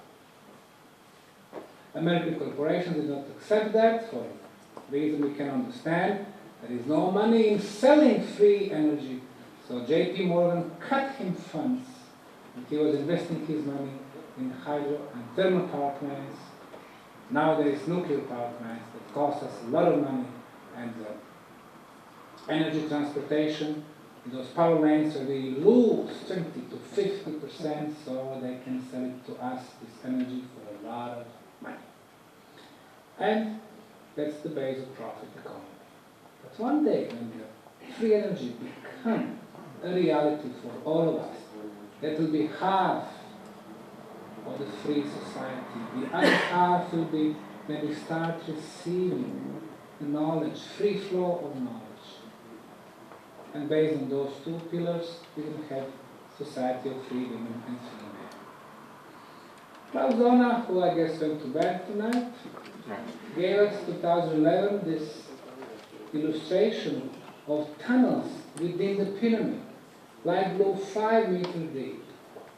American corporations did not accept that for a reason we can understand. There is no money in selling free energy, so JP Morgan cut him funds, and he was investing his money in hydro and thermal power plants. Nowadays, nuclear power plants that cost us a lot of money, and energy transportation in those power lanes where we lose 20 to 50%, so they can sell it to us, this energy, for a lot of money. And that's the base of profit economy. But one day, when the free energy becomes a reality for all of us, that will be half of the free society. The other half will be when we start receiving the knowledge, free flow of knowledge. And based on those 2 pillars, we will have society of free women and free men. Klaus Donna, who I guess went to bed tonight, gave us 2011 this illustration of tunnels within the pyramid. Light blue 5 meters deep,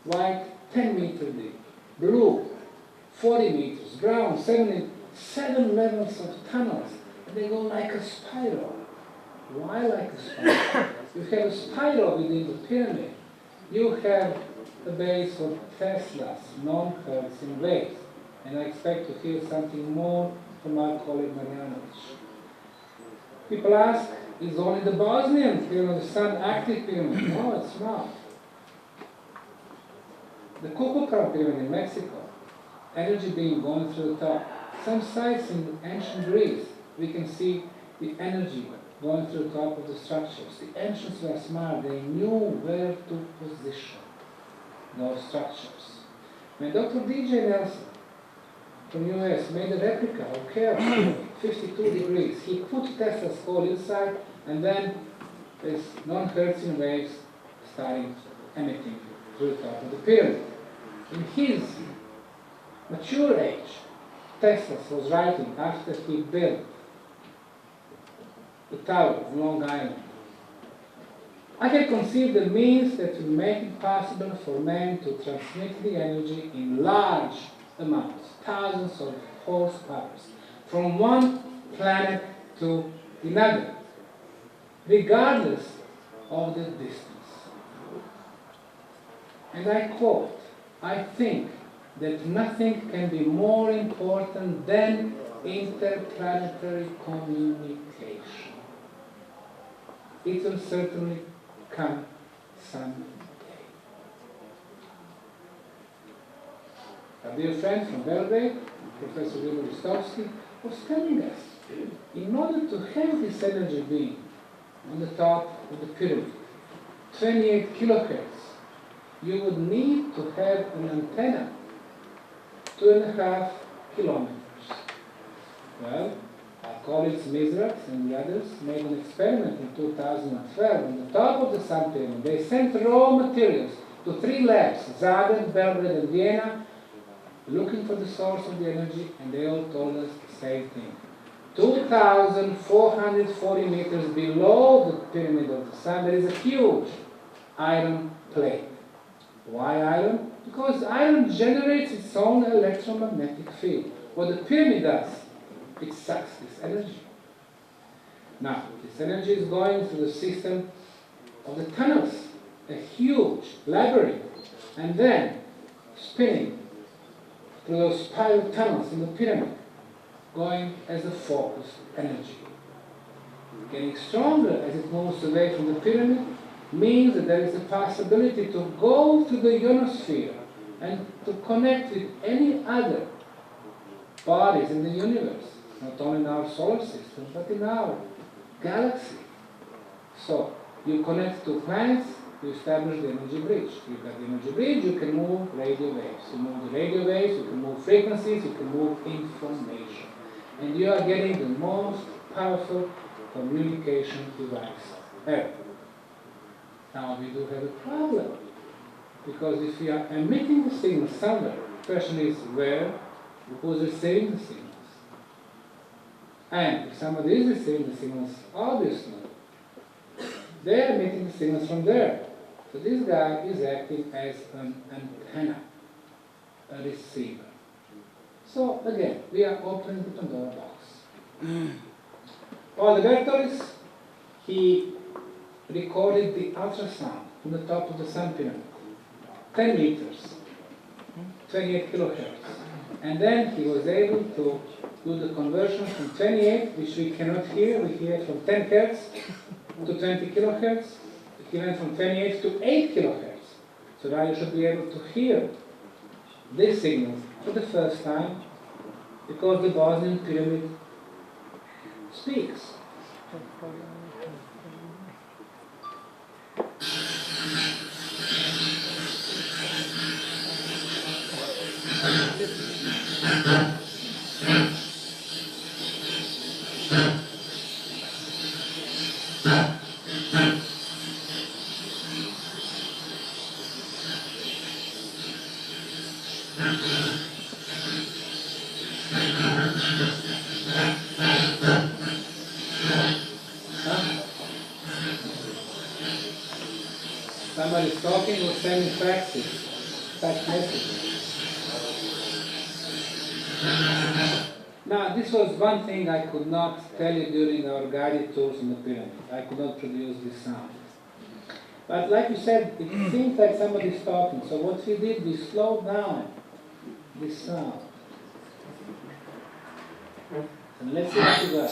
white 10 meters deep, blue 40 meters, brown 7 levels of tunnels, and they go like a spiral. Why like a spiral? You have a spiral within the pyramid. You have the base for Tesla's non-Hertzian waves. And I expect to hear something more from our colleague Marjanovic. People ask, is only the Bosnian pyramid the sun active pyramid? No, it's not. The Kukulkan pyramid in Mexico, energy being going through the top. Some sites in ancient Greece, we can see the energy going through the top of the structures. The ancients were smart, they knew where to position those structures. When Dr. DJ Nelson from US made a replica of Chaos, 52 degrees, he put Tesla's coil inside, and then this non-Hertzian waves starting emitting through the top of the pyramid. In his mature age, Tesla was writing after he built the tower of Long Island. I had conceived the means that will make it possible for man to transmit the energy in large amounts, thousands of horsepowers, from one planet to another, regardless of the distance. And I quote, "I think that nothing can be more important than interplanetary communication. It will certainly come someday." A dear friend from Belgrade, Professor Vilko Ristovski, was telling us, in order to have this energy being on the top of the pyramid, 28 kilohertz, you would need to have an antenna 2.5 kilometers. Well, our colleagues Mizrax and the others made an experiment in 2012 on the top of the Sun Pyramid. They sent raw materials to 3 labs, Zagreb, Belgrade and Vienna, looking for the source of the energy, and they all told us the same thing. 2,440 meters below the pyramid of the Sun, there is a huge iron plate. Why iron? Because iron generates its own electromagnetic field. What the pyramid does, it sucks this energy. Now, this energy is going through the system of the tunnels, a huge labyrinth, and then spinning through those spiral tunnels in the pyramid, going as a focused energy. Getting stronger as it moves away from the pyramid means that there is a possibility to go to the ionosphere and to connect with any other bodies in the universe, not only in our solar system, but in our galaxy. So, you connect 2 planets, you establish the energy bridge. You've got the energy bridge, you can move radio waves. You move the radio waves, you can move frequencies, you can move information. And you are getting the most powerful communication device ever. Now we do have a problem, because if we are emitting the signal somewhere, the question is where, who's receiving the signals? And if somebody is receiving the signals, obviously, they are emitting the signals from there. So this guy is acting as an antenna, a receiver. So again, we are opening the Pandora box. Paul de Bertolis, he recorded the ultrasound from the top of the Sun Pyramid, 10 meters, 28 kilohertz. And then he was able to do the conversion from 28, which we cannot hear, we hear from 10 hertz to 20 kilohertz. He went from 28 to 8 kilohertz. So now you should be able to hear these signals for the first time, because the Bosnian Pyramid speaks. Somebody is talking or sending faxes, fax messages. Now, this was one thing I could not tell you during our guided tours in the pyramid. I could not produce this sound. But like you said, it seems like somebody is talking. So what we did, we slowed down this sound. And let's see what you got.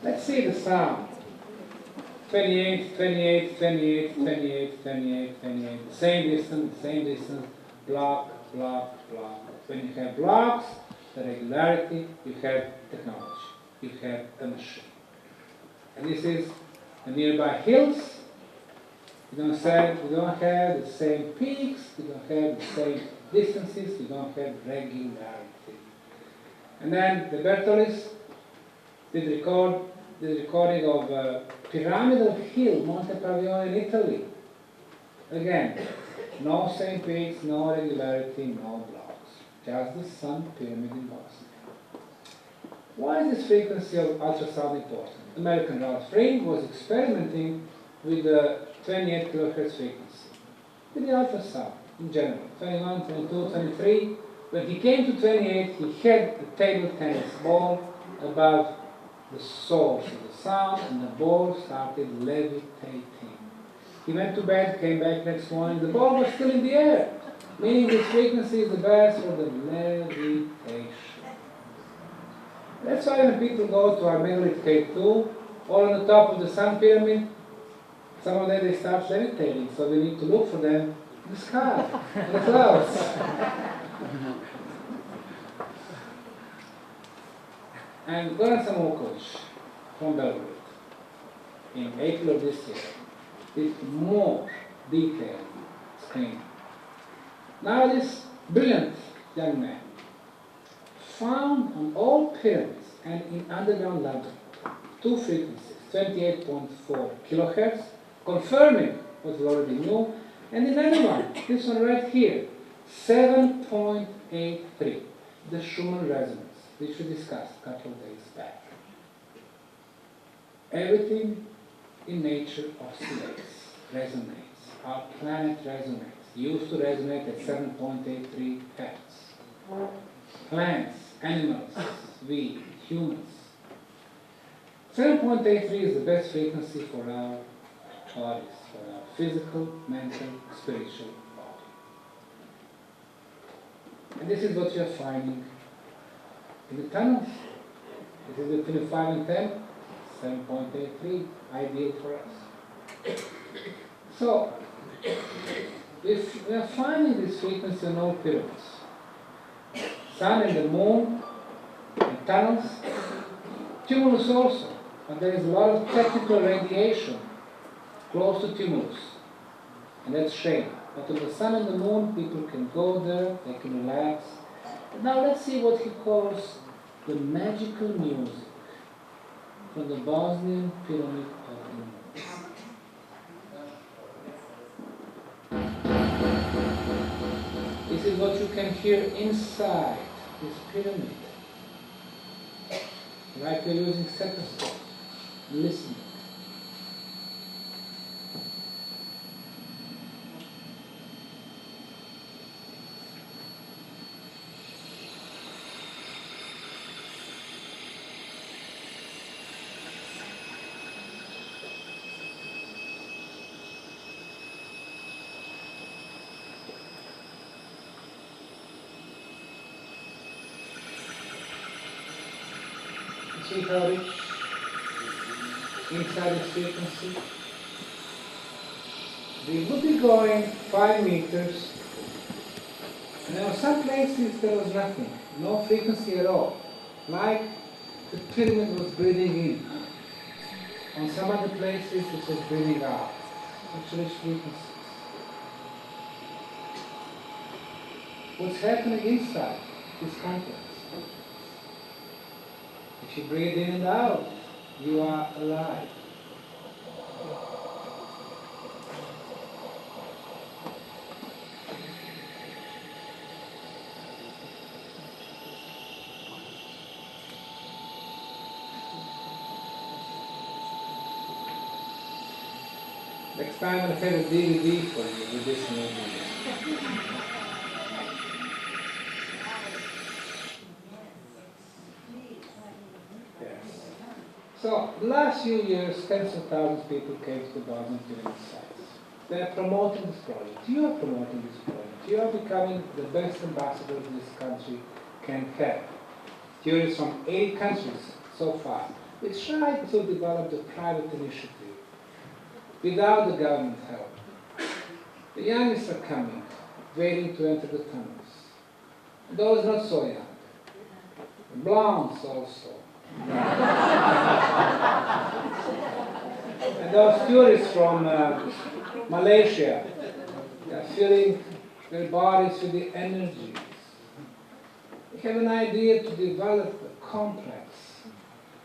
Let's see the sound. 28, 28, 28, 28, 28, 28. Same distance, block, block, block. When you have blocks, the regularity, you have technology, you have a machine. And this is the nearby hills. You don't have the same peaks, you don't have the same distances, you don't have regularity. And then the Bertolis did the recording of pyramidal hill, Monte Pavione in Italy. Again, no same peaks, no regularity, no blocks. Just the Sun Pyramid in Bosnia. Why is this frequency of ultrasound important? American Ralph Ring was experimenting with the 28 kHz frequency, with the ultrasound in general, 21, 22, 23. When he came to 28, he had a table tennis ball above the source of the sound, and the ball started levitating. He went to bed, came back next morning, the ball was still in the air, meaning this frequency is the best for the levitation. That's why when people go to our megalith K2, or on the top of the Sun Pyramid, some of them they start levitating, so we need to look for them in the sky, in the clouds. And Goran Samokovic from Belgrade, in April of this year, did more detailed screening. Now this brilliant young man found on all pyramids and in underground London two frequencies, 28.4 kilohertz, confirming what we already knew, and another one, this one right here, 7.83, the Schumann resonance, which we discussed a couple of days back. Everything in nature oscillates, resonates. Our planet resonates. It used to resonate at 7.83 hertz. Plants, animals, we, humans. 7.83 is the best frequency for our bodies, for our physical, mental, spiritual body. And this is what you are finding in the tunnels. This is between 5 and 10, 7.83, ideal for us. So, if we are finding this frequency on all pyramids, Sun and the Moon, and tunnels, tumulus also, but there is a lot of technical radiation close to tumulus, and that's shame. But on the Sun and the Moon, people can go there, they can relax. Now let's see what he calls the magical music from the Bosnian Pyramid of the Moon. This is what you can hear inside this pyramid. Like we're using stethoscope, listening. See how rich inside this frequency? We would be going 5 meters, and there were some places there was nothing, no frequency at all, like the pyramid was breathing in. On some other places it was breathing out, such rich frequencies. What's happening inside this complex? If you breathe in and out, you are alive. Next time I'll have a DVD for you with this movie. So, the last few years, tens of thousands of people came to the Bosnian Pyramid sites. They are promoting this project. You are promoting this project. You are becoming the best ambassadors this country can have. Tourists from 80 countries so far. We tried to develop the private initiative without the government help. The youngest are coming. waiting to enter the tunnels. Those not so young. Blondes also. And those tourists from Malaysia, they are filling their bodies with the energies. They have an idea to develop a complex.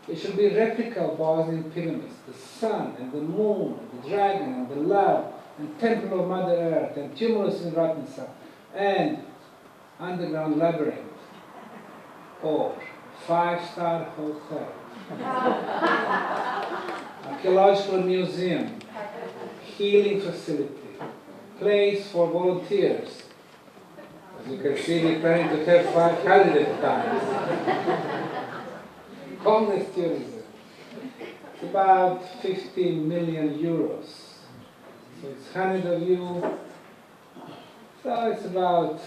It should be replica of Bosnian pyramids, the sun and the moon, and the dragon and the love, and temple of Mother Earth, and tumulus in Ratnica, and underground labyrinth, or 5-star hotel, archaeological museum, healing facility, place for volunteers. As you can see, we're planning to have 500 at times. Homeless tourism. It's about 15 million euros. So it's 100 of you. So it's about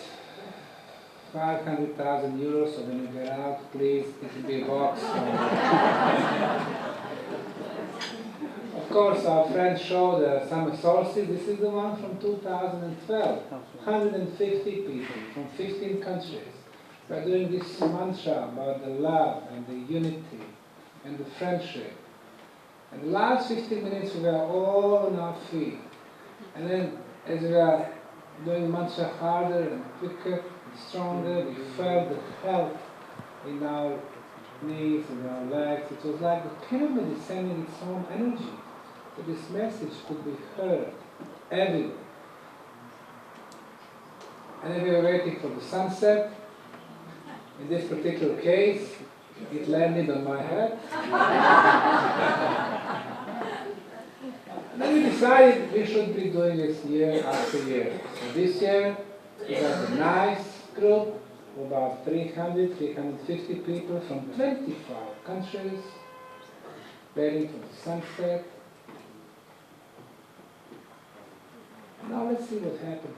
500,000 euros. So when you get out, please, it will be a box. Of course, our friends showed some sources. This is the one from 2012. 150 people from 15 countries. We're doing this mantra about the love and the unity and the friendship. And the last 15 minutes we were all on our feet. And then as we were doing the mantra harder and quicker and stronger, we felt the health in our knees and our legs. It was like the pyramid is sending its own energy. So this message could be heard everywhere. And then we were waiting for the sunset. In this particular case, it landed on my head. And then we decided we should be doing this year after year. So this year, we got a nice group of about 300, 350 people from 25 countries, waiting for the sunset. Now let's see what happened.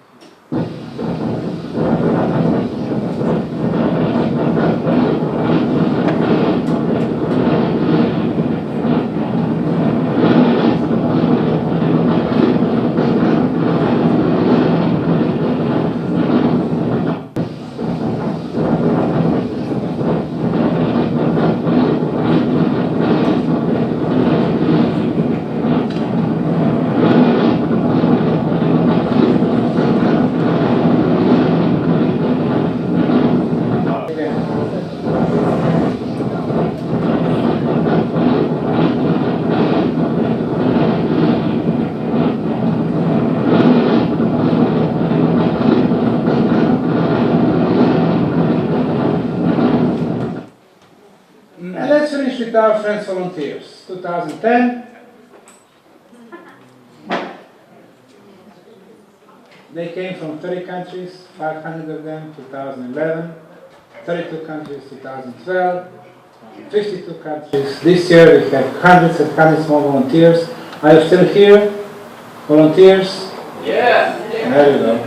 With our friends volunteers, 2010, they came from 30 countries, 500 of them, 2011, 32 countries, 2012, 52 countries. This year we have hundreds and hundreds more volunteers. Are you still here? Volunteers? Yeah. There you go.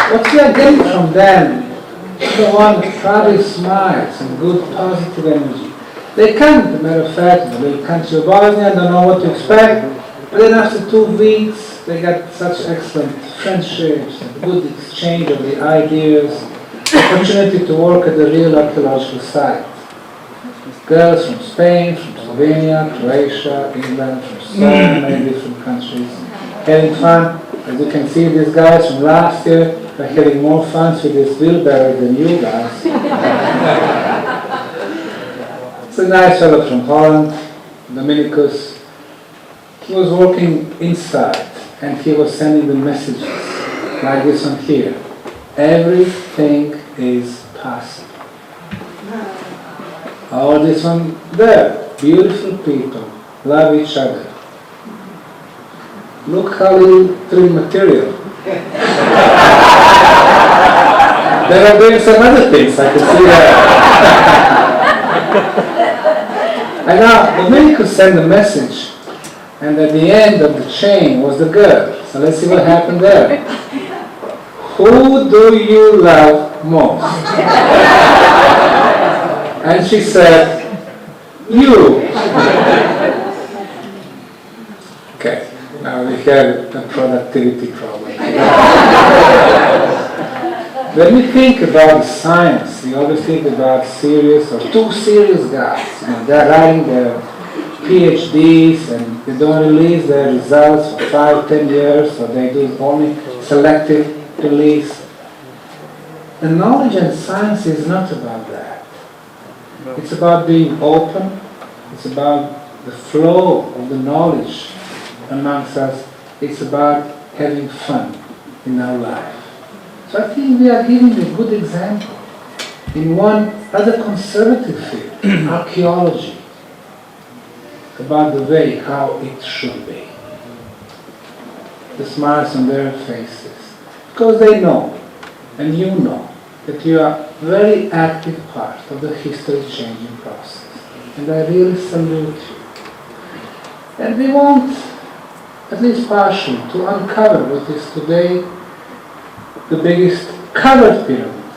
What we are getting from them is the one that probably smiles and good positive energy. They come, as a matter of fact, in the little country of Bosnia, don't know what to expect, but then after 2 weeks they got such excellent friendships and good exchange of the ideas, opportunity to work at the real archaeological site. Girls from Spain, from Slovenia, Croatia, England, from so many different countries, having fun. As you can see, these guys from last year are having more fun with this wheelbarrow than you guys. It's a nice fellow from Holland, Dominicus. He was working inside and he was sending the messages like this one here. Everything is possible. All this one there. Beautiful people. Love each other. Look how little trim material. They are doing some other things, I can see that. And now, Dominicus sent a message, and at the end of the chain was the girl. So let's see what happened there. Who do you love most? And she said, you. Okay, now we have a productivity problem. When we think about science, we always think about serious or too serious guys. They're writing their PhDs and they don't release their results for 5-10 years, or they do only selective release. The knowledge and science is not about that. It's about being open. It's about the flow of the knowledge amongst us. It's about having fun in our life. So I think we are giving a good example in one other conservative field, archaeology, about the way how it should be. The smiles on their faces, because they know, and you know, that you are a very active part of the history-changing process. And I really salute you. And we want, at least partially, to uncover what is today the biggest covered pyramid,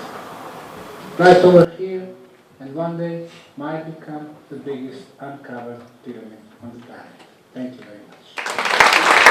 right over here, and one day might become the biggest uncovered pyramid on the planet. Thank you very much.